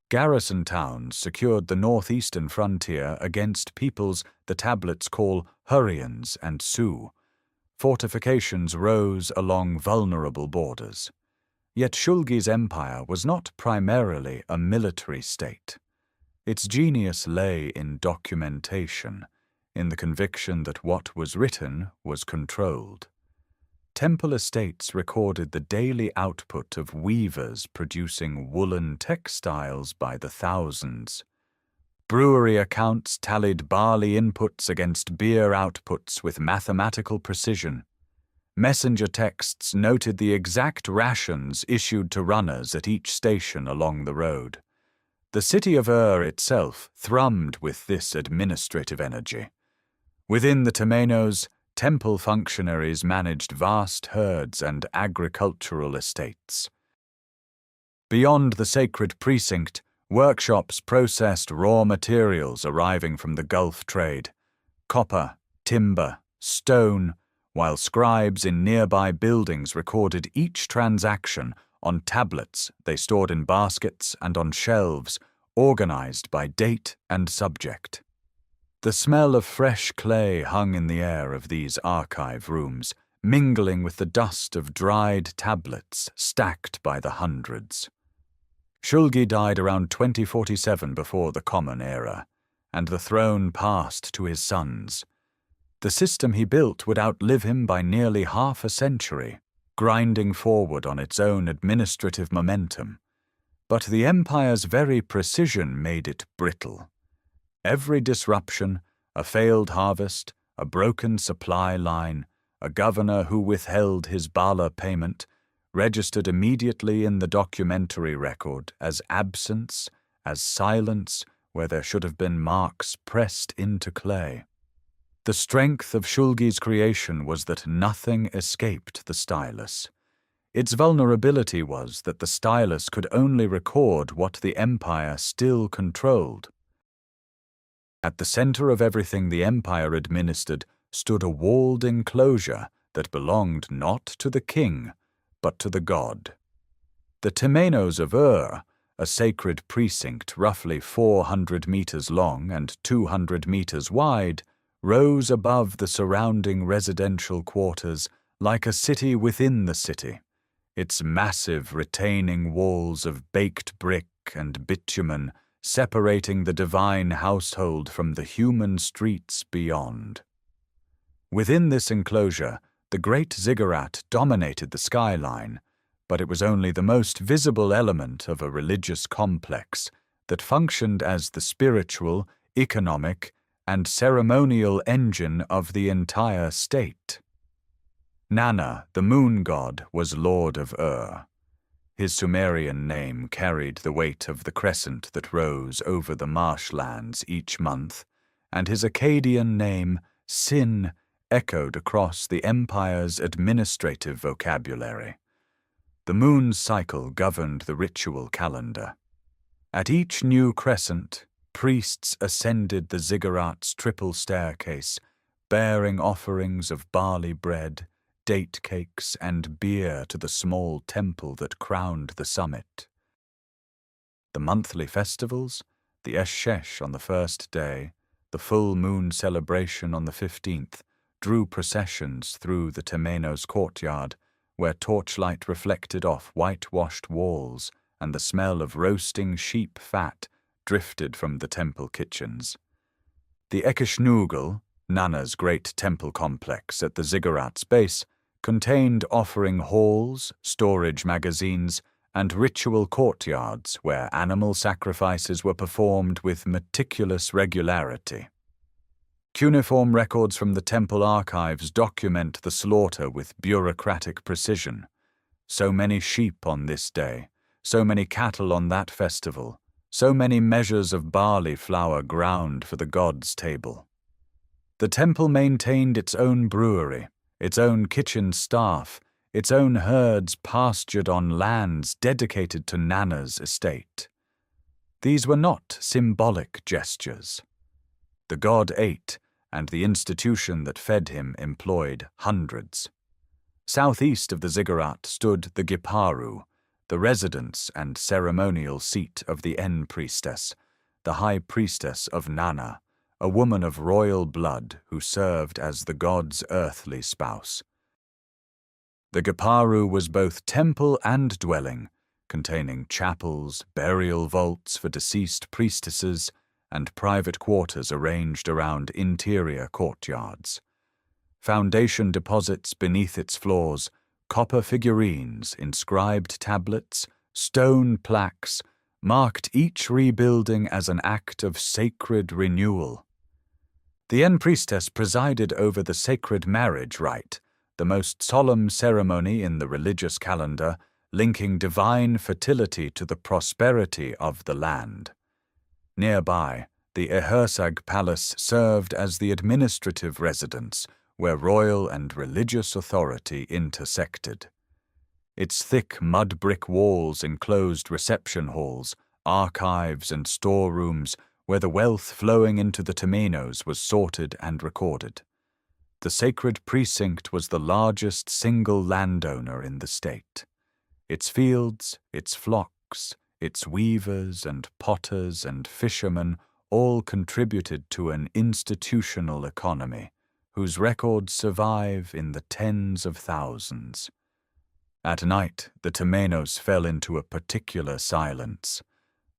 Garrison towns secured the northeastern frontier against peoples the tablets call Hurrians and Sioux. Fortifications rose along vulnerable borders. Yet Shulgi's empire was not primarily a military state. Its genius lay in documentation, in the conviction that what was written was controlled. Temple estates recorded the daily output of weavers producing woolen textiles by the thousands. Brewery accounts tallied barley inputs against beer outputs with mathematical precision. Messenger texts noted the exact rations issued to runners at each station along the road. The city of Ur itself thrummed with this administrative energy. Within the Temenos, temple functionaries managed vast herds and agricultural estates. Beyond the sacred precinct, workshops processed raw materials arriving from the Gulf trade, copper, timber, stone, while scribes in nearby buildings recorded each transaction on tablets they stored in baskets and on shelves, organized by date and subject. The smell of fresh clay hung in the air of these archive rooms, mingling with the dust of dried tablets stacked by the hundreds. Shulgi died around 2047 before the Common Era, and the throne passed to his sons. The system he built would outlive him by nearly half a century, grinding forward on its own administrative momentum. But the empire's very precision made it brittle. Every disruption, a failed harvest, a broken supply line, a governor who withheld his bala payment, registered immediately in the documentary record as absence, as silence, where there should have been marks pressed into clay. The strength of Shulgi's creation was that nothing escaped the stylus. Its vulnerability was that the stylus could only record what the empire still controlled. At the center of everything the empire administered stood a walled enclosure that belonged not to the king, but to the god. The Temenos of Ur, a sacred precinct roughly 400 meters long and 200 meters wide, rose above the surrounding residential quarters like a city within the city, its massive retaining walls of baked brick and bitumen separating the divine household from the human streets beyond. Within this enclosure, the Great Ziggurat dominated the skyline, but it was only the most visible element of a religious complex that functioned as the spiritual, economic, and ceremonial engine of the entire state. Nana, the moon god, was lord of Ur. His Sumerian name carried the weight of the crescent that rose over the marshlands each month, and his Akkadian name, Sin, echoed across the empire's administrative vocabulary. The moon's cycle governed the ritual calendar. At each new crescent, priests ascended the ziggurat's triple staircase, bearing offerings of barley bread, date cakes, and beer to the small temple that crowned the summit. The monthly festivals, the Eshesh on the first day, the full moon celebration on the 15th, drew processions through the Temenos courtyard, where torchlight reflected off whitewashed walls and the smell of roasting sheep fat drifted from the temple kitchens. The Ekeshnugel, Nana's great temple complex at the ziggurat's base, contained offering halls, storage magazines, and ritual courtyards where animal sacrifices were performed with meticulous regularity. Cuneiform records from the temple archives document the slaughter with bureaucratic precision. So many sheep on this day, so many cattle on that festival, so many measures of barley flour ground for the god's table. The temple maintained its own brewery, its own kitchen staff, its own herds pastured on lands dedicated to Nana's estate. These were not symbolic gestures. The god ate, and the institution that fed him employed hundreds. Southeast of the ziggurat stood the Giparu, the residence and ceremonial seat of the En-priestess, the high priestess of Nana, a woman of royal blood who served as the god's earthly spouse. The Giparu was both temple and dwelling, containing chapels, burial vaults for deceased priestesses, and private quarters arranged around interior courtyards. Foundation deposits beneath its floors, copper figurines, inscribed tablets, stone plaques, marked each rebuilding as an act of sacred renewal. The En-priestess presided over the sacred marriage rite, the most solemn ceremony in the religious calendar, linking divine fertility to the prosperity of the land. Nearby, the Ehersag Palace served as the administrative residence where royal and religious authority intersected. Its thick mud brick walls enclosed reception halls, archives, and storerooms where the wealth flowing into the Temenos was sorted and recorded. The sacred precinct was the largest single landowner in the state. Its fields, its flocks, its weavers and potters and fishermen all contributed to an institutional economy, whose records survive in the tens of thousands. At night, the Temenos fell into a particular silence.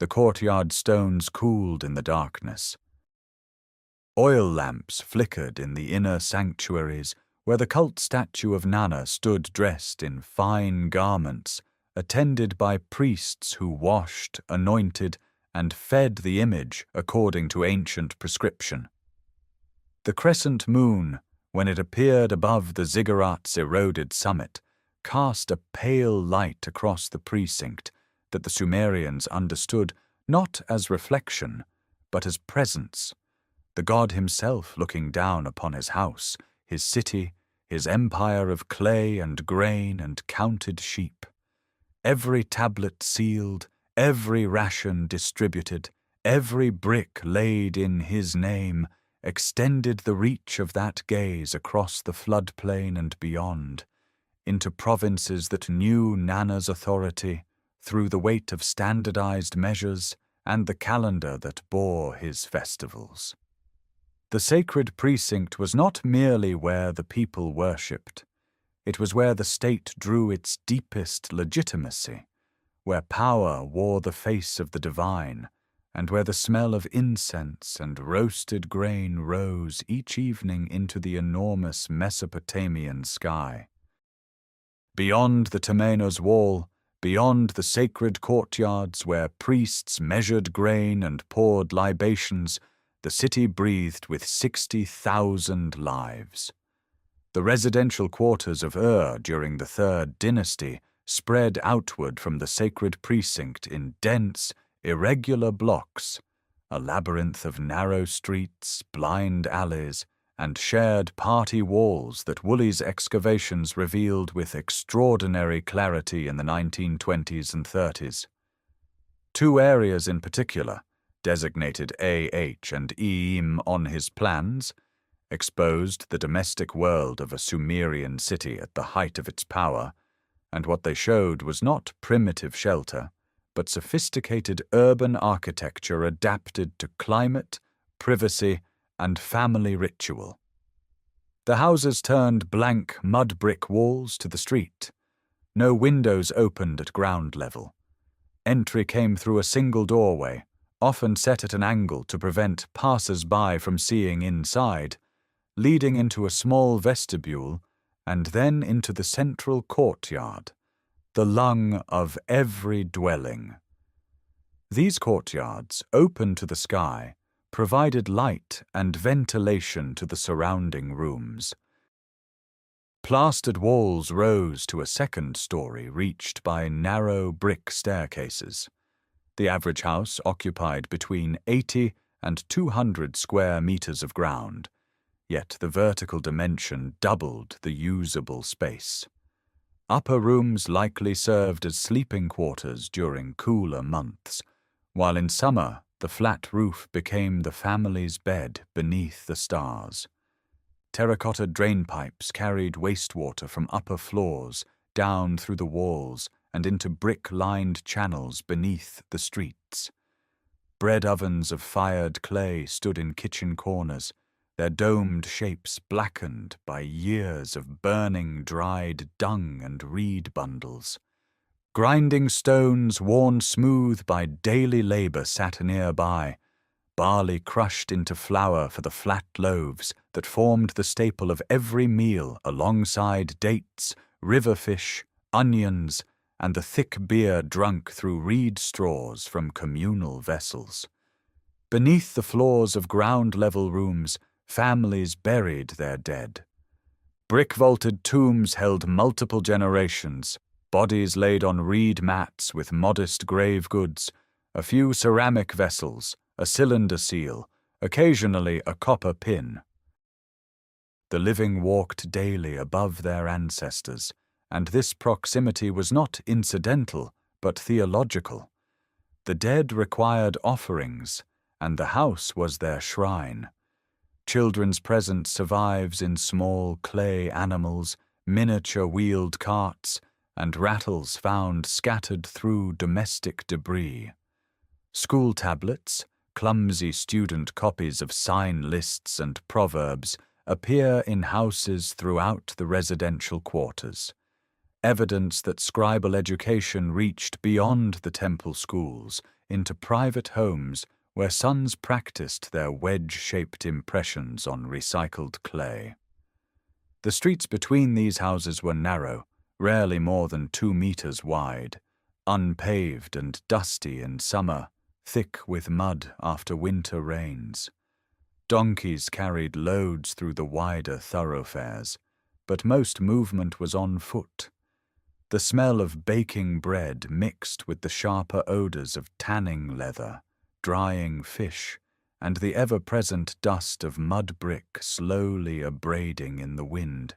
The courtyard stones cooled in the darkness. Oil lamps flickered in the inner sanctuaries where the cult statue of Nana stood dressed in fine garments, attended by priests who washed, anointed, and fed the image according to ancient prescription. The crescent moon, when it appeared above the ziggurat's eroded summit, cast a pale light across the precinct that the Sumerians understood not as reflection, but as presence, the god himself looking down upon his house, his city, his empire of clay and grain and counted sheep. Every tablet sealed, every ration distributed, Every brick laid in his name extended the reach of that gaze across the floodplain and beyond, into provinces that knew Nana's authority through the weight of standardized measures and the calendar that bore his festivals. The sacred precinct was not merely where the people worshipped. It was where the state drew its deepest legitimacy, where power wore the face of the divine, and where the smell of incense and roasted grain rose each evening into the enormous Mesopotamian sky. Beyond the Temenos wall, beyond the sacred courtyards where priests measured grain and poured libations, the city breathed with 60,000 lives. The residential quarters of Ur during the Third Dynasty spread outward from the sacred precinct in dense, irregular blocks, a labyrinth of narrow streets, blind alleys, and shared party walls that Woolley's excavations revealed with extraordinary clarity in the 1920s and 30s. Two areas in particular, designated AH and EM on his plans, exposed the domestic world of a Sumerian city at the height of its power, and what they showed was not primitive shelter, but sophisticated urban architecture adapted to climate, privacy, and family ritual. The houses turned blank mud brick walls to the street. No windows opened at ground level. Entry came through a single doorway, often set at an angle to prevent passers-by from seeing inside, leading into a small vestibule and then into the central courtyard, the lung of every dwelling. These courtyards, open to the sky, provided light and ventilation to the surrounding rooms. Plastered walls rose to a second story reached by narrow brick staircases. The average house occupied between 80 and 200 square meters of ground, yet the vertical dimension doubled the usable space. Upper rooms likely served as sleeping quarters during cooler months, while in summer the flat roof became the family's bed beneath the stars. Terracotta drainpipes carried wastewater from upper floors down through the walls and into brick-lined channels beneath the streets. Bread ovens of fired clay stood in kitchen corners, their domed shapes blackened by years of burning dried dung and reed bundles. Grinding stones worn smooth by daily labor sat nearby, barley crushed into flour for the flat loaves that formed the staple of every meal alongside dates, river fish, onions, and the thick beer drunk through reed straws from communal vessels. Beneath the floors of ground-level rooms, families buried their dead. Brick-vaulted tombs held multiple generations, bodies laid on reed mats with modest grave goods, a few ceramic vessels, a cylinder seal, occasionally a copper pin. The living walked daily above their ancestors, and this proximity was not incidental, but theological. The dead required offerings, and the house was their shrine. Children's presence survives in small clay animals, miniature wheeled carts, and rattles found scattered through domestic debris. School tablets, clumsy student copies of sign lists and proverbs, appear in houses throughout the residential quarters. Evidence that scribal education reached beyond the temple schools into private homes where sons practiced their wedge-shaped impressions on recycled clay. The streets between these houses were narrow, rarely more than 2 meters wide, unpaved and dusty in summer, thick with mud after winter rains. Donkeys carried loads through the wider thoroughfares, but most movement was on foot. The smell of baking bread mixed with the sharper odors of tanning leather, drying fish, and the ever-present dust of mud brick slowly abrading in the wind.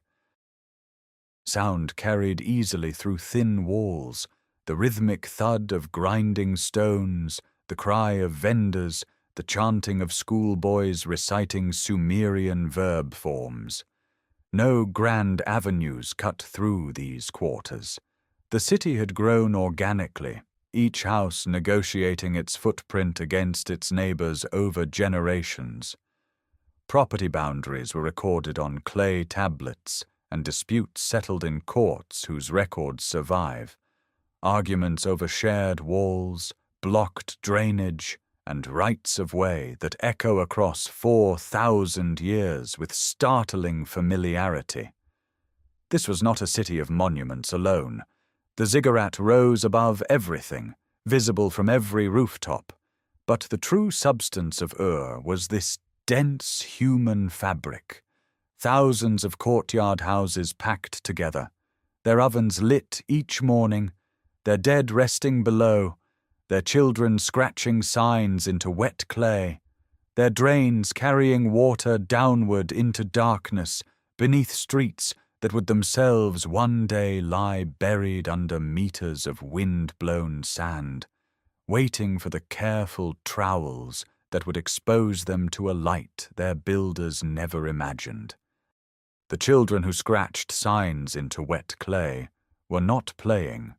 Sound carried easily through thin walls, the rhythmic thud of grinding stones, the cry of vendors, the chanting of schoolboys reciting Sumerian verb forms. No grand avenues cut through these quarters. The city had grown organically, each house negotiating its footprint against its neighbors over generations. Property boundaries were recorded on clay tablets, and disputes settled in courts whose records survive. Arguments over shared walls, blocked drainage, and rights of way that echo across 4,000 years with startling familiarity. This was not a city of monuments alone. The ziggurat rose above everything, visible from every rooftop. But the true substance of Ur was this dense human fabric. Thousands of courtyard houses packed together, their ovens lit each morning, their dead resting below, their children scratching signs into wet clay, their drains carrying water downward into darkness beneath streets that would themselves one day lie buried under meters of wind-blown sand, waiting for the careful trowels that would expose them to a light their builders never imagined. The children who scratched signs into wet clay were not playing.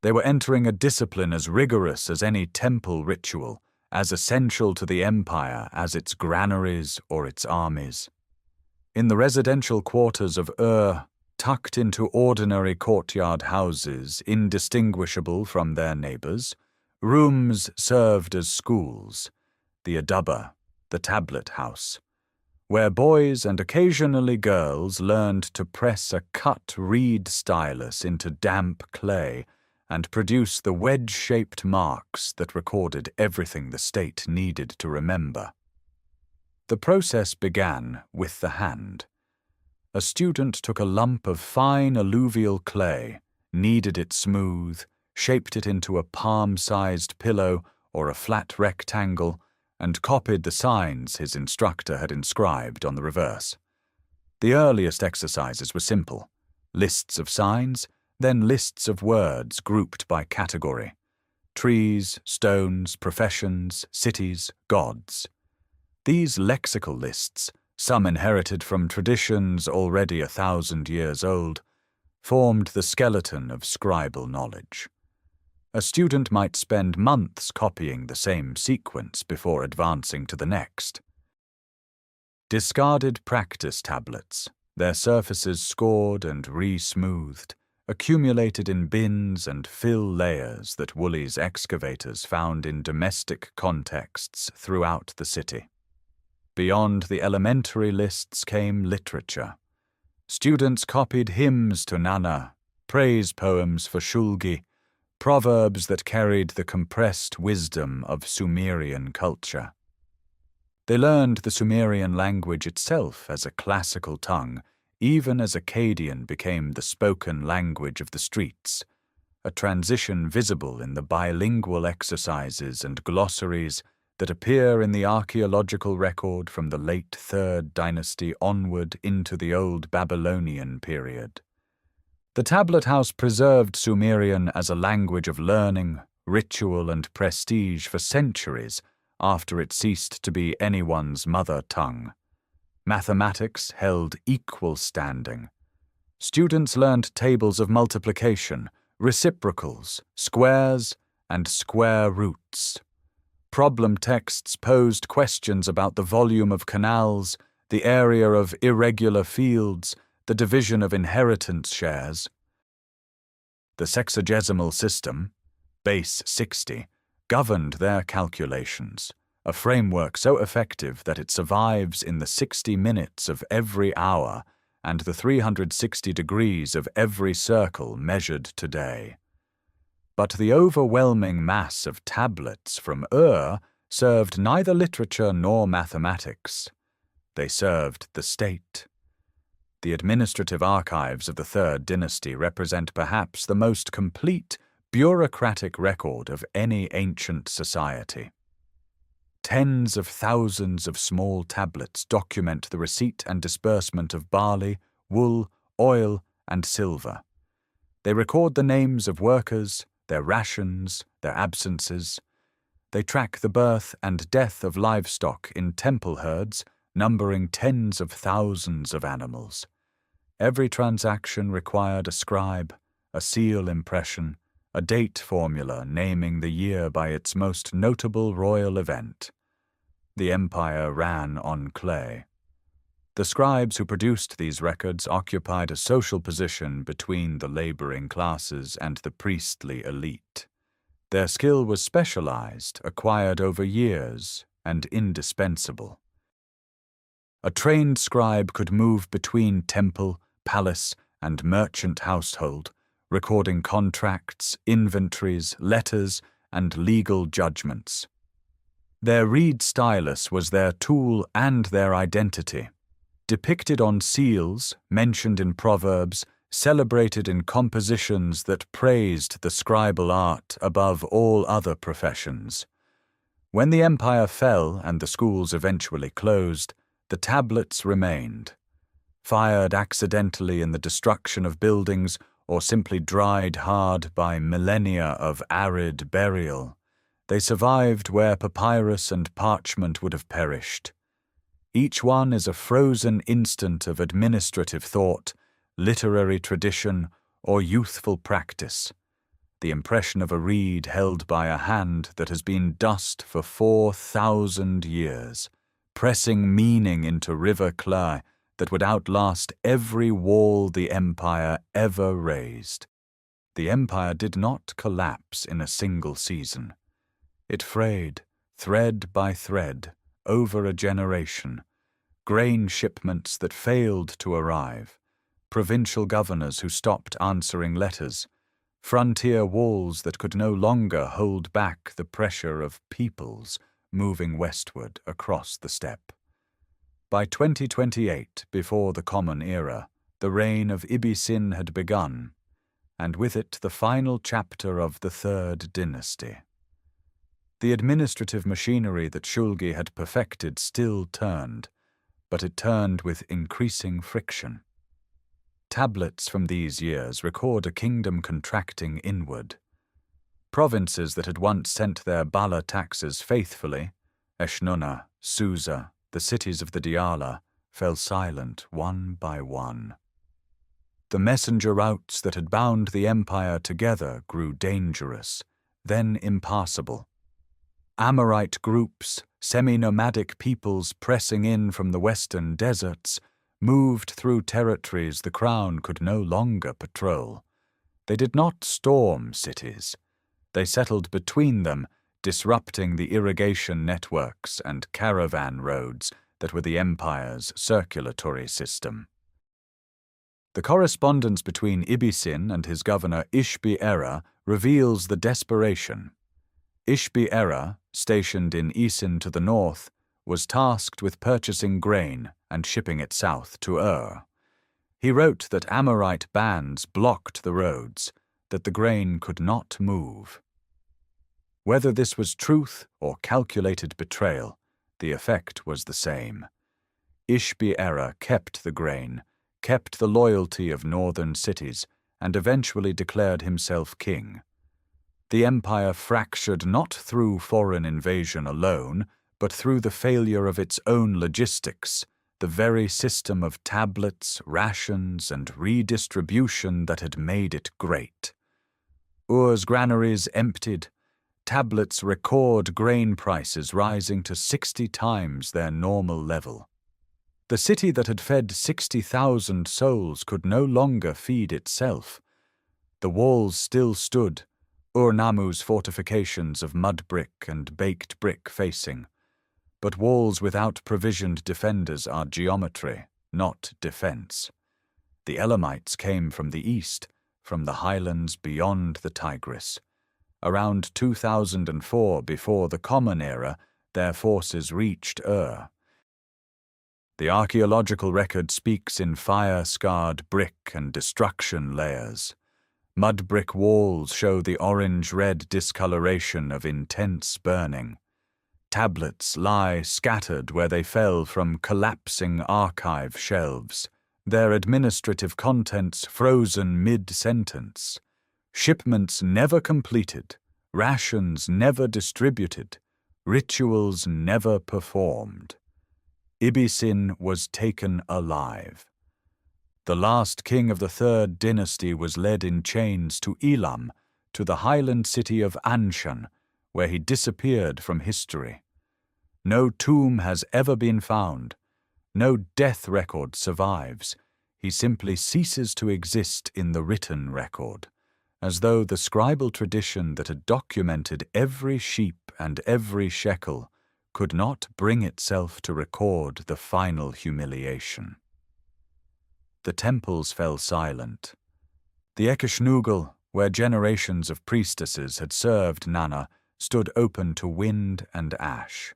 They were entering a discipline as rigorous as any temple ritual, as essential to the empire as its granaries or its armies. In the residential quarters of Ur, tucked into ordinary courtyard houses indistinguishable from their neighbors, rooms served as schools, the adaba, the tablet house, where boys and occasionally girls learned to press a cut reed stylus into damp clay and produce the wedge-shaped marks that recorded everything the state needed to remember. The process began with the hand. A student took a lump of fine alluvial clay, kneaded it smooth, shaped it into a palm-sized pillow or a flat rectangle, and copied the signs his instructor had inscribed on the reverse. The earliest exercises were simple: lists of signs, then lists of words grouped by category: trees, stones, professions, cities, gods. These lexical lists, some inherited from traditions already 1,000 years old, formed the skeleton of scribal knowledge. A student might spend months copying the same sequence before advancing to the next. Discarded practice tablets, their surfaces scored and re-smoothed, accumulated in bins and fill layers that Wooley's excavators found in domestic contexts throughout the city. Beyond the elementary lists came literature. Students copied hymns to Nana, praise poems for Shulgi, proverbs that carried the compressed wisdom of Sumerian culture. They learned the Sumerian language itself as a classical tongue, even as Akkadian became the spoken language of the streets, a transition visible in the bilingual exercises and glossaries that appear in the archaeological record from the late 3rd dynasty onward into the Old Babylonian period. The tablet house preserved Sumerian as a language of learning, ritual, and prestige for centuries after it ceased to be anyone's mother tongue. Mathematics held equal standing. Students learned tables of multiplication, reciprocals, squares, and square roots. Problem texts posed questions about the volume of canals, the area of irregular fields, the division of inheritance shares. The sexagesimal system, base 60, governed their calculations, a framework so effective that it survives in the 60 minutes of every hour and the 360 degrees of every circle measured today. But the overwhelming mass of tablets from Ur served neither literature nor mathematics. They served the state. The administrative archives of the 3rd dynasty represent perhaps the most complete bureaucratic record of any ancient society. Tens of thousands of small tablets document the receipt and disbursement of barley, wool, oil, and silver. They record the names of workers, their rations, their absences. They track the birth and death of livestock in temple herds, numbering tens of thousands of animals. Every transaction required a scribe, a seal impression, a date formula naming the year by its most notable royal event. The empire ran on clay. The scribes who produced these records occupied a social position between the laboring classes and the priestly elite. Their skill was specialized, acquired over years, and indispensable. A trained scribe could move between temple, palace, and merchant household, recording contracts, inventories, letters, and legal judgments. Their reed stylus was their tool and their identity. Depicted on seals, mentioned in proverbs, celebrated in compositions that praised the scribal art above all other professions. When the empire fell and the schools eventually closed, the tablets remained. Fired accidentally in the destruction of buildings or simply dried hard by millennia of arid burial, they survived where papyrus and parchment would have perished. Each one is a frozen instant of administrative thought, literary tradition, or youthful practice. The impression of a reed held by a hand that has been dust for 4,000 years, pressing meaning into river clay that would outlast every wall the empire ever raised. The empire did not collapse in a single season. It frayed, thread by thread, over a generation. Grain shipments that failed to arrive, provincial governors who stopped answering letters, frontier walls that could no longer hold back the pressure of peoples moving westward across the steppe. By 2028, before the Common Era, the reign of Ibisin had begun, and with it the final chapter of the Third Dynasty. The administrative machinery that Shulgi had perfected still turned, but it turned with increasing friction. Tablets from these years record a kingdom contracting inward. Provinces that had once sent their Bala taxes faithfully, Eshnunna, Susa, the cities of the Diyala, fell silent one by one. The messenger routes that had bound the empire together grew dangerous, then impassable. Amorite groups, semi-nomadic peoples pressing in from the western deserts, moved through territories the crown could no longer patrol. They did not storm cities. They settled between them, disrupting the irrigation networks and caravan roads that were the empire's circulatory system. The correspondence between Ibisin and his governor Ishbi-Era reveals the desperation. Ishbi-Era, stationed in Isin to the north, was tasked with purchasing grain and shipping it south to Ur. He wrote that Amorite bands blocked the roads, that the grain could not move. Whether this was truth or calculated betrayal, the effect was the same. Ishbi-Era kept the grain, kept the loyalty of northern cities, and eventually declared himself king. The empire fractured not through foreign invasion alone, but through the failure of its own logistics, the very system of tablets, rations, and redistribution that had made it great. Ur's granaries emptied. Tablets record grain prices rising to 60 times their normal level. The city that had fed 60,000 souls could no longer feed itself. The walls still stood, Ur-Nammu's fortifications of mud brick and baked brick facing. But walls without provisioned defenders are geometry, not defense. The Elamites came from the east, from the highlands beyond the Tigris. Around 2004, before the Common Era, their forces reached Ur. The archaeological record speaks in fire-scarred brick and destruction layers. Mud brick walls show the orange-red discoloration of intense burning. Tablets lie scattered where they fell from collapsing archive shelves, their administrative contents frozen mid-sentence. Shipments never completed, rations never distributed, rituals never performed. Ibisin was taken alive. The last king of the third dynasty was led in chains to Elam, to the highland city of Anshan, where he disappeared from history. No tomb has ever been found. No death record survives. He simply ceases to exist in the written record, as though the scribal tradition that had documented every sheep and every shekel could not bring itself to record the final humiliation. The temples fell silent. The Ekeshnugal, where generations of priestesses had served Nana, stood open to wind and ash.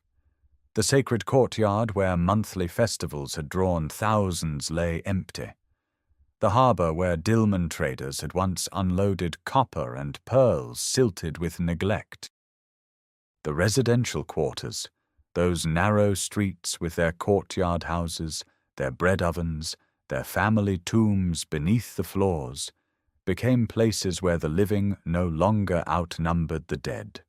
The sacred courtyard where monthly festivals had drawn thousands lay empty. The harbour where Dilmun traders had once unloaded copper and pearls silted with neglect. The residential quarters, those narrow streets with their courtyard houses, their bread ovens, their family tombs beneath the floors, became places where the living no longer outnumbered the dead.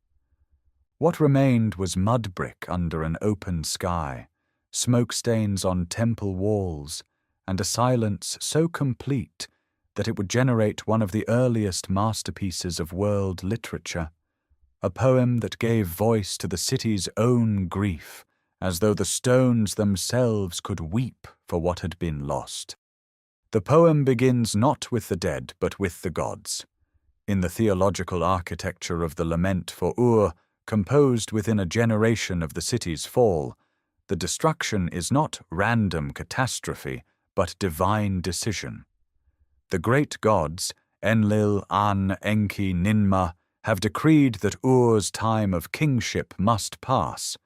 What remained was mud brick under an open sky, smoke stains on temple walls, and a silence so complete that it would generate one of the earliest masterpieces of world literature, a poem that gave voice to the city's own grief, as though the stones themselves could weep for what had been lost. The poem begins not with the dead, but with the gods. In the theological architecture of the lament for Ur, composed within a generation of the city's fall, the destruction is not random catastrophe, but divine decision. The great gods, Enlil, An, Enki, Ninmah, have decreed that Ur's time of kingship must pass.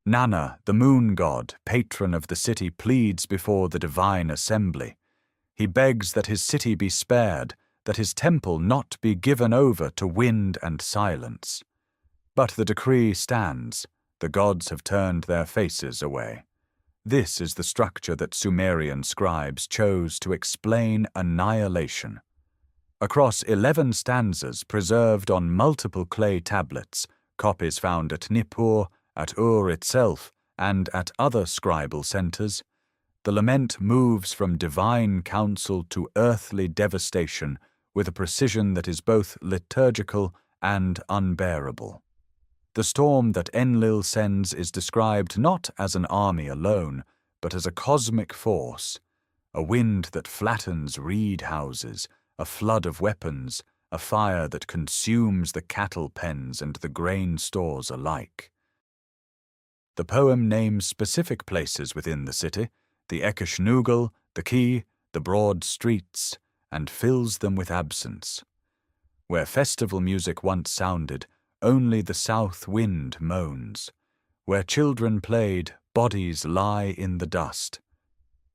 Nana, the moon god, patron of the city, pleads before the divine assembly. He begs that his city be spared, that his temple not be given over to wind and silence. But the decree stands. The gods have turned their faces away. This is the structure that Sumerian scribes chose to explain annihilation. Across 11 stanzas preserved on multiple clay tablets, copies found at Nippur, at Ur itself, and at other scribal centers, the lament moves from divine counsel to earthly devastation with a precision that is both liturgical and unbearable. The storm that Enlil sends is described not as an army alone, but as a cosmic force, a wind that flattens reed houses, a flood of weapons, a fire that consumes the cattle pens and the grain stores alike. The poem names specific places within the city, the Ekeshnugal, the quay, the broad streets, and fills them with absence. Where festival music once sounded, only the south wind moans. Where children played, bodies lie in the dust.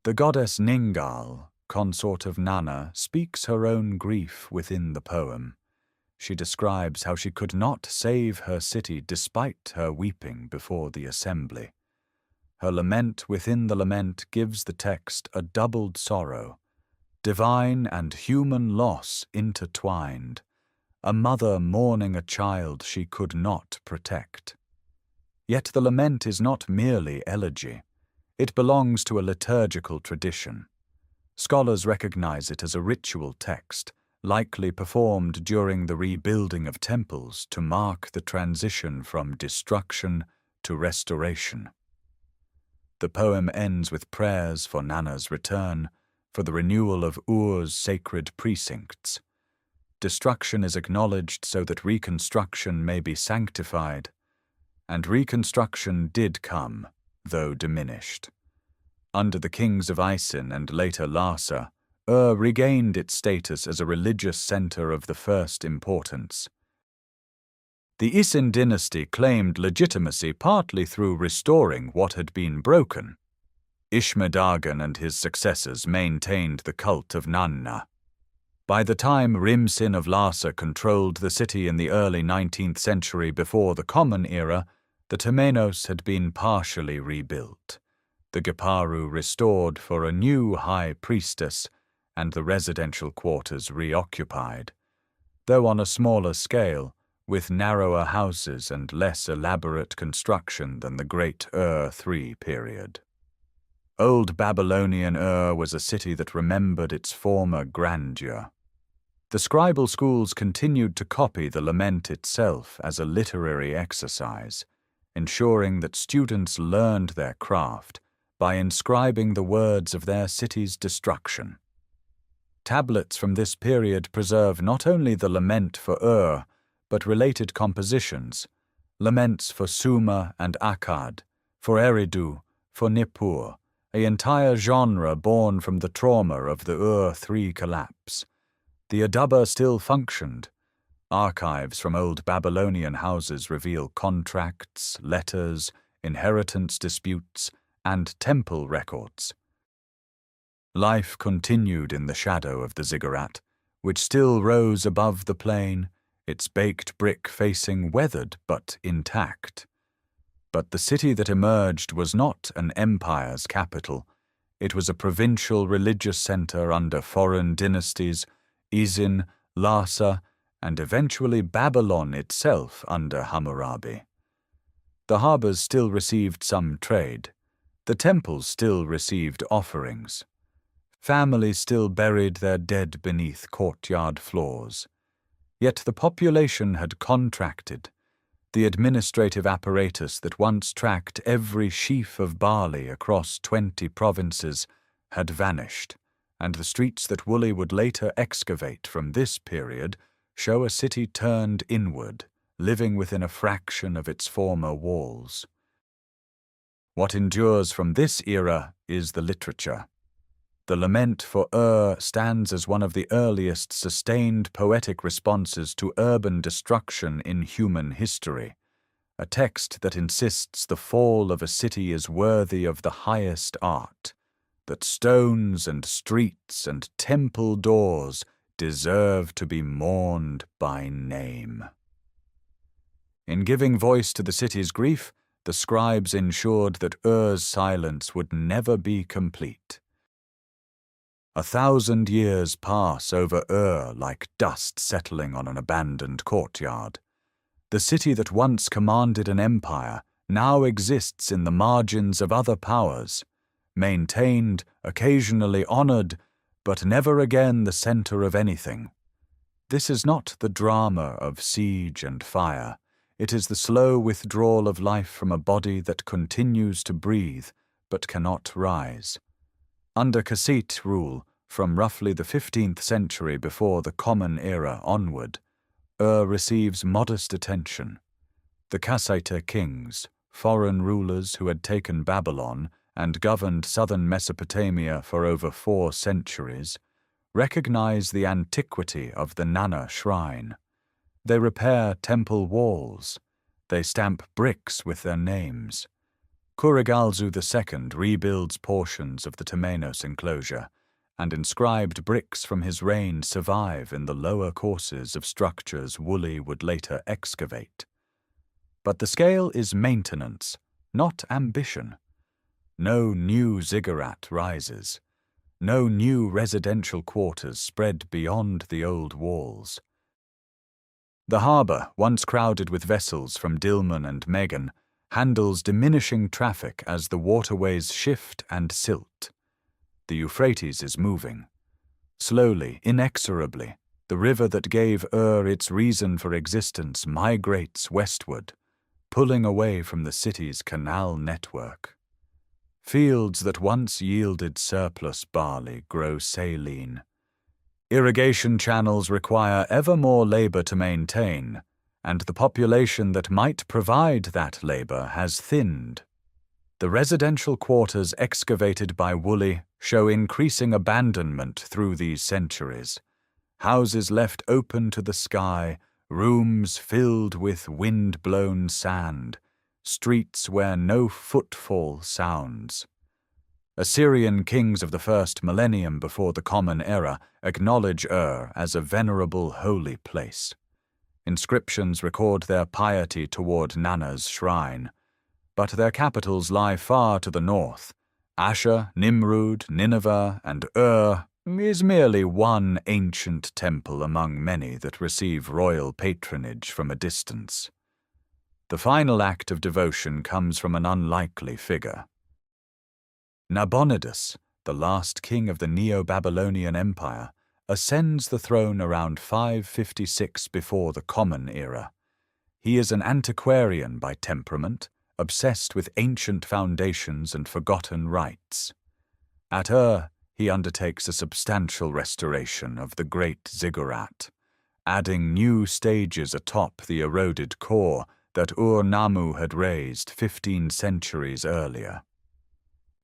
The goddess Ningal, consort of Nana, speaks her own grief within the poem. She describes how she could not save her city despite her weeping before the assembly. Her lament within the lament gives the text a doubled sorrow, divine and human loss intertwined, a mother mourning a child she could not protect. Yet the lament is not merely elegy. It belongs to a liturgical tradition. Scholars recognize it as a ritual text, likely performed during the rebuilding of temples to mark the transition from destruction to restoration. The poem ends with prayers for Nana's return, for the renewal of Ur's sacred precincts. Destruction is acknowledged so that reconstruction may be sanctified, and reconstruction did come, though diminished. Under the kings of Isin and later Larsa, Ur regained its status as a religious center of the first importance. The Isin dynasty claimed legitimacy partly through restoring what had been broken. Ishme-Dagan and his successors maintained the cult of Nanna. By the time Rimsin of Larsa controlled the city in the early 19th century before the Common Era, the Temenos had been partially rebuilt, the Giparu restored for a new high priestess, and the residential quarters reoccupied. Though on a smaller scale, with narrower houses and less elaborate construction than the Great Ur III period. Old Babylonian Ur was a city that remembered its former grandeur. The scribal schools continued to copy the lament itself as a literary exercise, ensuring that students learned their craft by inscribing the words of their city's destruction. Tablets from this period preserve not only the lament for Ur, but related compositions, laments for Sumer and Akkad, for Eridu, for Nippur, an entire genre born from the trauma of the Ur III collapse. The Adaba still functioned. Archives from old Babylonian houses reveal contracts, letters, inheritance disputes, and temple records. Life continued in the shadow of the ziggurat, which still rose above the plain, its baked brick facing weathered but intact. But the city that emerged was not an empire's capital. It was a provincial religious center under foreign dynasties, Izin, Larsa, and eventually Babylon itself under Hammurabi. The harbors still received some trade. The temples still received offerings. Families still buried their dead beneath courtyard floors. Yet the population had contracted. The administrative apparatus that once tracked every sheaf of barley across 20 provinces had vanished, and the streets that Woolley would later excavate from this period show a city turned inward, living within a fraction of its former walls. What endures from this era is the literature. The lament for Ur stands as one of the earliest sustained poetic responses to urban destruction in human history, a text that insists the fall of a city is worthy of the highest art, that stones and streets and temple doors deserve to be mourned by name. In giving voice to the city's grief, the scribes ensured that Ur's silence would never be complete. 1,000 years pass over Ur like dust settling on an abandoned courtyard. The city that once commanded an empire now exists in the margins of other powers, maintained, occasionally honored, but never again the center of anything. This is not the drama of siege and fire. It is the slow withdrawal of life from a body that continues to breathe but cannot rise. Under Kassite rule, from roughly the 15th century before the Common Era onward, Ur receives modest attention. The Kassite kings, foreign rulers who had taken Babylon and governed southern Mesopotamia for over 4 centuries, recognize the antiquity of the Nana shrine. They repair temple walls. They stamp bricks with their names. Kurigalzu II rebuilds portions of the Temenos enclosure, and inscribed bricks from his reign survive in the lower courses of structures Woolley would later excavate. But the scale is maintenance, not ambition. No new ziggurat rises. No new residential quarters spread beyond the old walls. The harbour, once crowded with vessels from Dilmun and Megan, handles diminishing traffic as the waterways shift and silt. The Euphrates is moving. Slowly, inexorably, the river that gave Ur its reason for existence migrates westward, pulling away from the city's canal network. Fields that once yielded surplus barley grow saline. Irrigation channels require ever more labor to maintain, and the population that might provide that labor has thinned. The residential quarters excavated by Woolley show increasing abandonment through these centuries. Houses left open to the sky, rooms filled with wind-blown sand, streets where no footfall sounds. Assyrian kings of the first millennium before the Common Era acknowledge Ur as a venerable holy place. Inscriptions record their piety toward Nana's shrine, but their capitals lie far to the north. Ashur, Nimrud, Nineveh, and Ur is merely one ancient temple among many that receive royal patronage from a distance. The final act of devotion comes from an unlikely figure. Nabonidus, the last king of the Neo-Babylonian Empire, ascends the throne around 556 before the Common Era. He is an antiquarian by temperament, obsessed with ancient foundations and forgotten rites. At Ur, he undertakes a substantial restoration of the Great Ziggurat, adding new stages atop the eroded core that Ur-Nammu had raised 15 centuries earlier.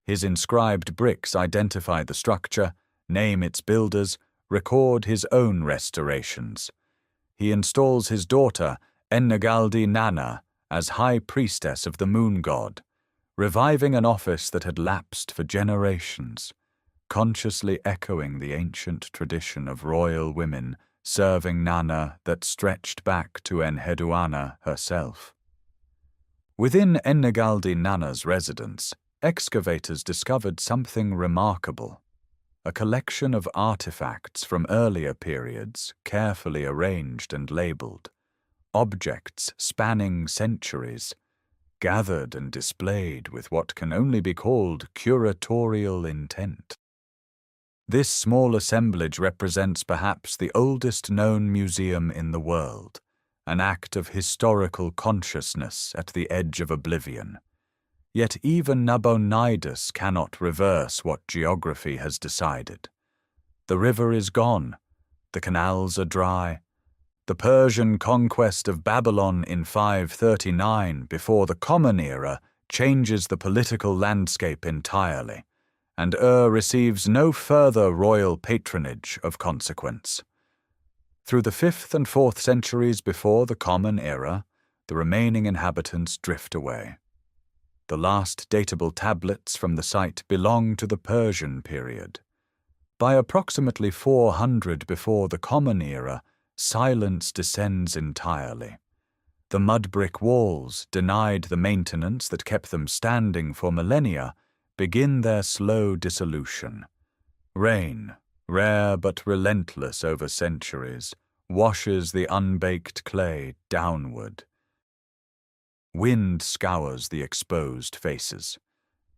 His inscribed bricks identify the structure, name its builders, record his own restorations. He installs his daughter, Ennegaldi-Nana, as high priestess of the moon god, reviving an office that had lapsed for generations, consciously echoing the ancient tradition of royal women serving Nana that stretched back to Enheduanna herself. Within Ennegaldi-Nana's residence, excavators discovered something remarkable: a collection of artifacts from earlier periods, carefully arranged and labeled, objects spanning centuries, gathered and displayed with what can only be called curatorial intent. This small assemblage represents perhaps the oldest known museum in the world, an act of historical consciousness at the edge of oblivion. Yet even Nabonidus cannot reverse what geography has decided. The river is gone, the canals are dry. The Persian conquest of Babylon in 539 before the Common Era changes the political landscape entirely, and Ur receives no further royal patronage of consequence. Through the 5th and 4th centuries before the Common Era, the remaining inhabitants drift away. The last datable tablets from the site belong to the Persian period. By approximately 400 before the Common Era, silence descends entirely. The mud brick walls, denied the maintenance that kept them standing for millennia, begin their slow dissolution. Rain, rare but relentless over centuries, washes the unbaked clay downward. Wind scours the exposed faces.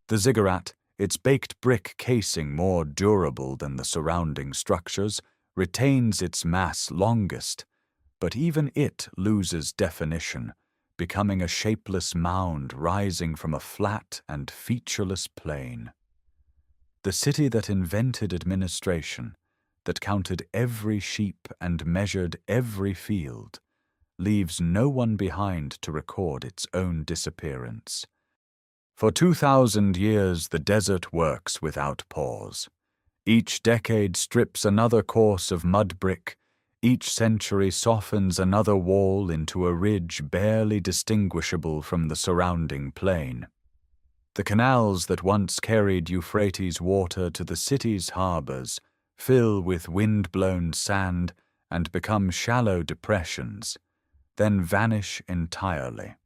The ziggurat, its baked brick casing more durable than the surrounding structures, retains its mass longest, but even it loses definition, becoming a shapeless mound rising from a flat and featureless plain. The city that invented administration, that counted every sheep and measured every field, leaves no one behind to record its own disappearance. For 2,000 years the desert works without pause. Each decade strips another course of mud brick, each century softens another wall into a ridge barely distinguishable from the surrounding plain. The canals that once carried Euphrates water to the city's harbors fill with wind-blown sand and become shallow depressions, then vanish entirely.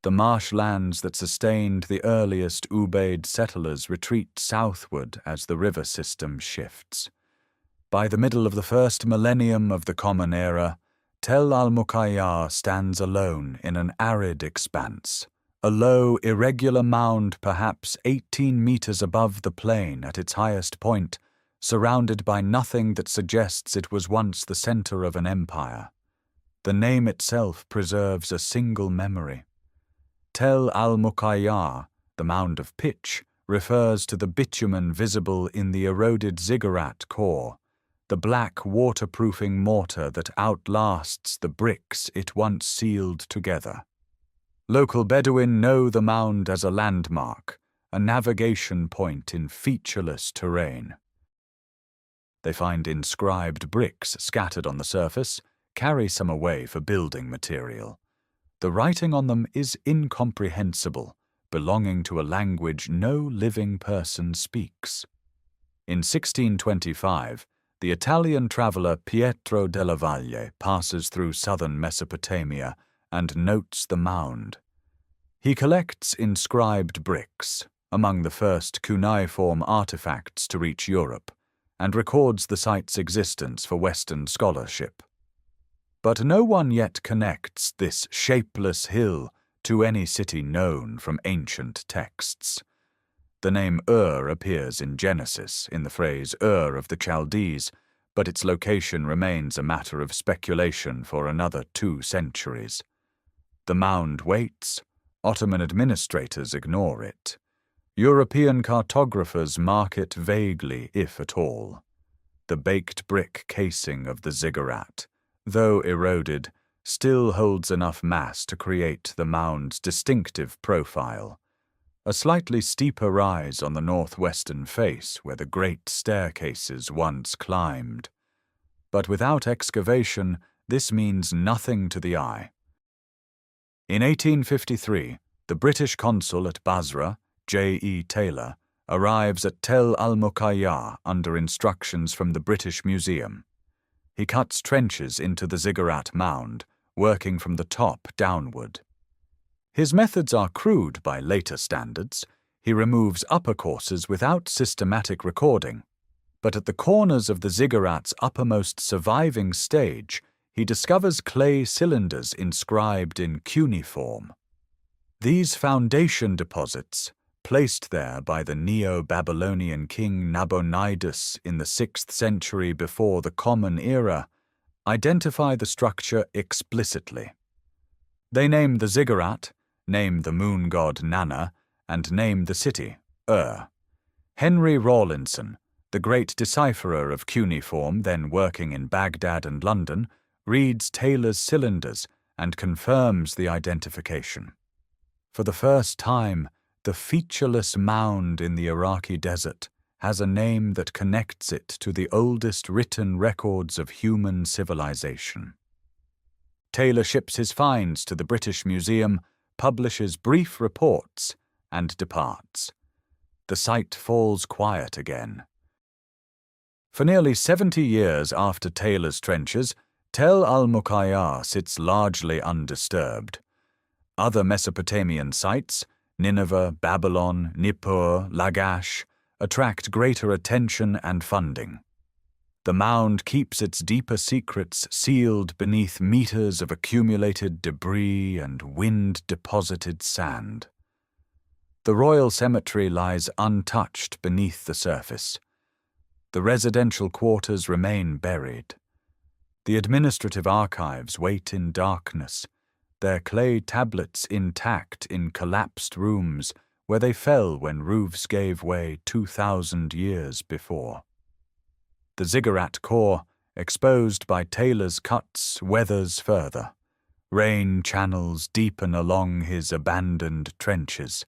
The marshlands that sustained the earliest Ubaid settlers retreat southward as the river system shifts. By the middle of the first millennium of the Common Era, Tel al-Muqayyar stands alone in an arid expanse, a low, irregular mound perhaps 18 meters above the plain at its highest point, surrounded by nothing that suggests it was once the center of an empire. The name itself preserves a single memory. Tel al-Muqayyar, the mound of pitch, refers to the bitumen visible in the eroded ziggurat core, the black waterproofing mortar that outlasts the bricks it once sealed together. Local Bedouin know the mound as a landmark, a navigation point in featureless terrain. They find inscribed bricks scattered on the surface, carry some away for building material. The writing on them is incomprehensible, belonging to a language no living person speaks. In 1625, the Italian traveler Pietro della Valle passes through southern Mesopotamia and notes the mound. He collects inscribed bricks, among the first cuneiform artifacts to reach Europe, and records the site's existence for Western scholarship. But no one yet connects this shapeless hill to any city known from ancient texts. The name Ur appears in Genesis in the phrase Ur of the Chaldees, but its location remains a matter of speculation for another 2 centuries. The mound waits. Ottoman administrators ignore it. European cartographers mark it vaguely, if at all. The baked brick casing of the ziggurat, though eroded, still holds enough mass to create the mound's distinctive profile. A slightly steeper rise on the northwestern face where the great staircases once climbed. But without excavation, this means nothing to the eye. In 1853, the British consul at Basra, J.E. Taylor, arrives at Tel al-Muqayya under instructions from the British Museum. He cuts trenches into the ziggurat mound, working from the top downward. His methods are crude by later standards. He removes upper courses without systematic recording. But at the corners of the ziggurat's uppermost surviving stage, he discovers clay cylinders inscribed in cuneiform. These foundation deposits, placed there by the Neo-Babylonian king Nabonidus in the 6th century before the Common Era, identify the structure explicitly. They name the ziggurat, name the moon god Nana, and name the city, Ur. Henry Rawlinson, the great decipherer of cuneiform then working in Baghdad and London, reads Taylor's cylinders and confirms the identification. For the first time, the featureless mound in the Iraqi desert has a name that connects it to the oldest written records of human civilization. Taylor ships his finds to the British Museum, publishes brief reports, and departs. The site falls quiet again. For nearly 70 years after Taylor's trenches, Tel al-Muqayya sits largely undisturbed. Other Mesopotamian sites, Nineveh, Babylon, Nippur, Lagash, attract greater attention and funding. The mound keeps its deeper secrets sealed beneath meters of accumulated debris and wind-deposited sand. The royal cemetery lies untouched beneath the surface. The residential quarters remain buried. The administrative archives wait in darkness, their clay tablets intact in collapsed rooms where they fell when roofs gave way 2,000 years before. The ziggurat core, exposed by Taylor's cuts, weathers further. Rain channels deepen along his abandoned trenches.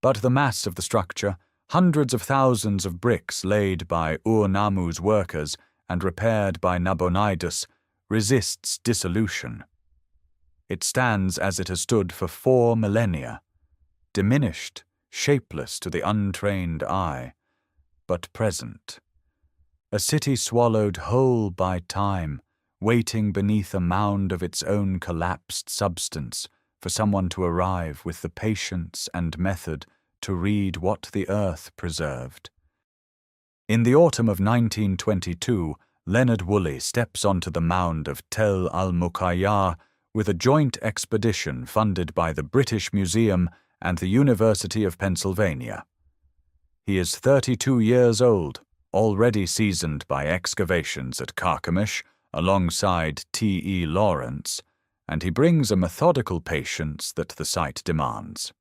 But the mass of the structure, hundreds of thousands of bricks laid by Ur-Nammu's workers and repaired by Nabonidus, resists dissolution. It stands as it has stood for 4 millennia, diminished, shapeless to the untrained eye, but present. A city swallowed whole by time, waiting beneath a mound of its own collapsed substance for someone to arrive with the patience and method to read what the earth preserved. In the autumn of 1922, Leonard Woolley steps onto the mound of Tel al-Muqayya with a joint expedition funded by the British Museum and the University of Pennsylvania. He is 32 years old, already seasoned by excavations at Carchemish alongside T.E. Lawrence, and he brings a methodical patience that the site demands.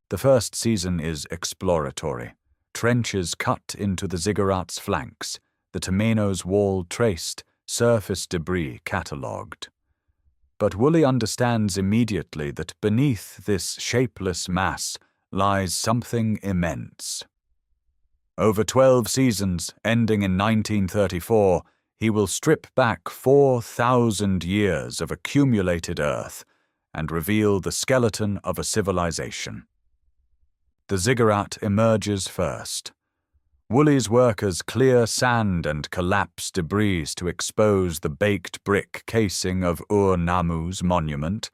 The first season is exploratory, trenches cut into the ziggurat's flanks, the Temenos wall traced, surface debris catalogued. But Woolley understands immediately that beneath this shapeless mass lies something immense. Over 12 seasons, ending in 1934, he will strip back 4,000 years of accumulated earth and reveal the skeleton of a civilization. The ziggurat emerges first. Woolley's workers clear sand and collapse debris to expose the baked brick casing of Ur-Nammu's monument,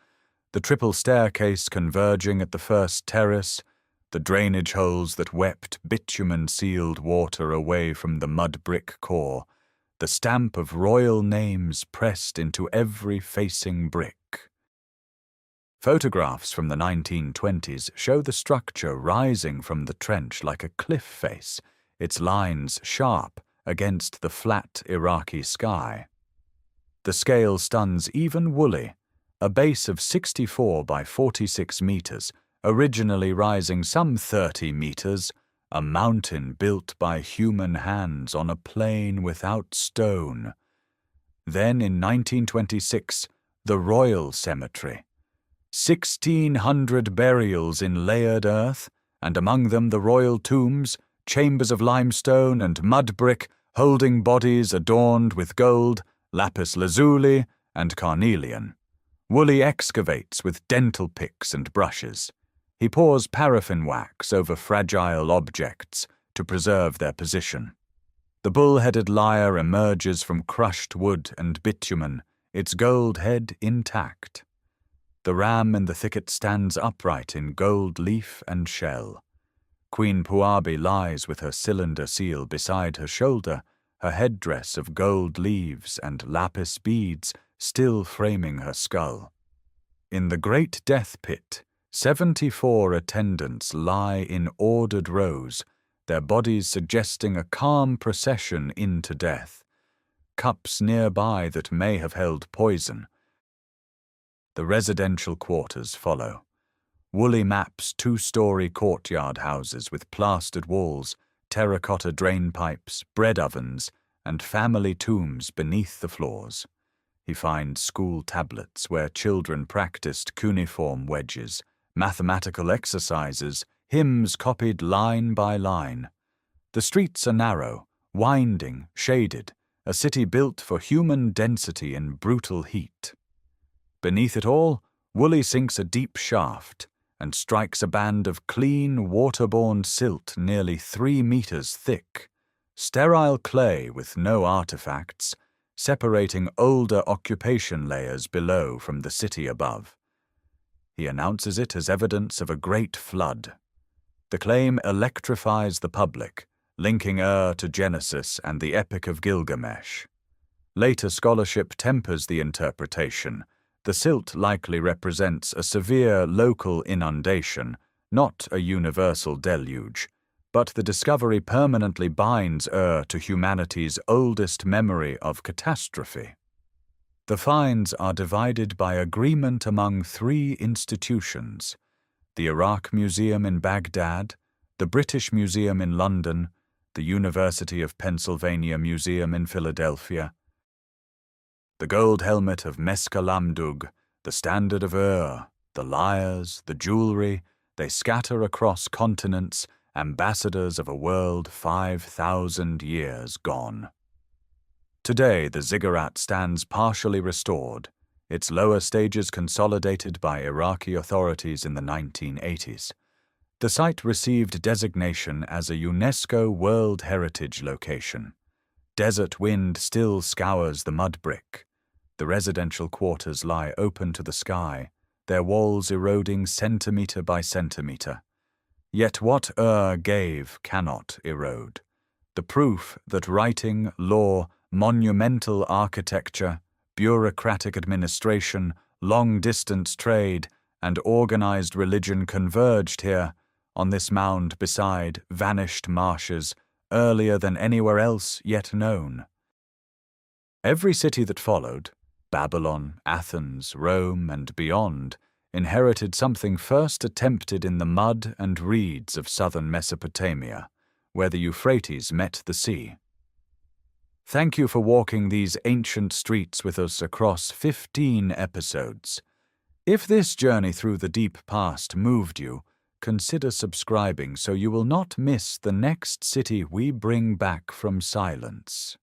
the triple staircase converging at the first terrace, the drainage holes that wept bitumen-sealed water away from the mud-brick core, the stamp of royal names pressed into every facing brick. Photographs from the 1920s show the structure rising from the trench like a cliff face, its lines sharp against the flat Iraqi sky. The scale stuns even Woolley, a base of 64 by 46 meters, originally rising some 30 meters, a mountain built by human hands on a plain without stone. Then in 1926, the Royal Cemetery. 1,600 burials in layered earth, and among them the royal tombs, chambers of limestone and mud brick, holding bodies adorned with gold, lapis lazuli, and carnelian. Woolley excavates with dental picks and brushes. He pours paraffin wax over fragile objects to preserve their position. The bull-headed lyre emerges from crushed wood and bitumen, its gold head intact. The ram in the thicket stands upright in gold leaf and shell. Queen Puabi lies with her cylinder seal beside her shoulder, her headdress of gold leaves and lapis beads still framing her skull. In the great death pit, 74 attendants lie in ordered rows, their bodies suggesting a calm procession into death. Cups nearby that may have held poison. The residential quarters follow. Woolley maps 2-story courtyard houses with plastered walls, terracotta drain pipes, bread ovens, and family tombs beneath the floors. He finds school tablets where children practiced cuneiform wedges, mathematical exercises, hymns copied line by line. The streets are narrow, winding, shaded, a city built for human density in brutal heat. Beneath it all, Woolley sinks a deep shaft and strikes a band of clean, waterborne silt nearly 3 meters thick, sterile clay with no artifacts, separating older occupation layers below from the city above. He announces it as evidence of a great flood. The claim electrifies the public, linking Ur to Genesis and the Epic of Gilgamesh. Later scholarship tempers the interpretation. The silt likely represents a severe local inundation, not a universal deluge, but the discovery permanently binds Ur to humanity's oldest memory of catastrophe. The finds are divided by agreement among 3 institutions: the Iraq Museum in Baghdad, the British Museum in London, the University of Pennsylvania Museum in Philadelphia. The gold helmet of Mescalamdug, the standard of Ur, the lyres, the jewelry, they scatter across continents, ambassadors of a world 5,000 years gone. Today, the ziggurat stands partially restored, its lower stages consolidated by Iraqi authorities in the 1980s. The site received designation as a UNESCO World Heritage Location. Desert wind still scours the mud brick. The residential quarters lie open to the sky, their walls eroding centimetre by centimetre. Yet what Ur gave cannot erode. The proof that writing, law, monumental architecture, bureaucratic administration, long-distance trade, and organized religion converged here, on this mound beside vanished marshes, earlier than anywhere else yet known. Every city that followed, Babylon, Athens, Rome, and beyond, inherited something first attempted in the mud and reeds of southern Mesopotamia, where the Euphrates met the sea. Thank you for walking these ancient streets with us across 15 episodes. If this journey through the deep past moved you, consider subscribing so you will not miss the next city we bring back from silence.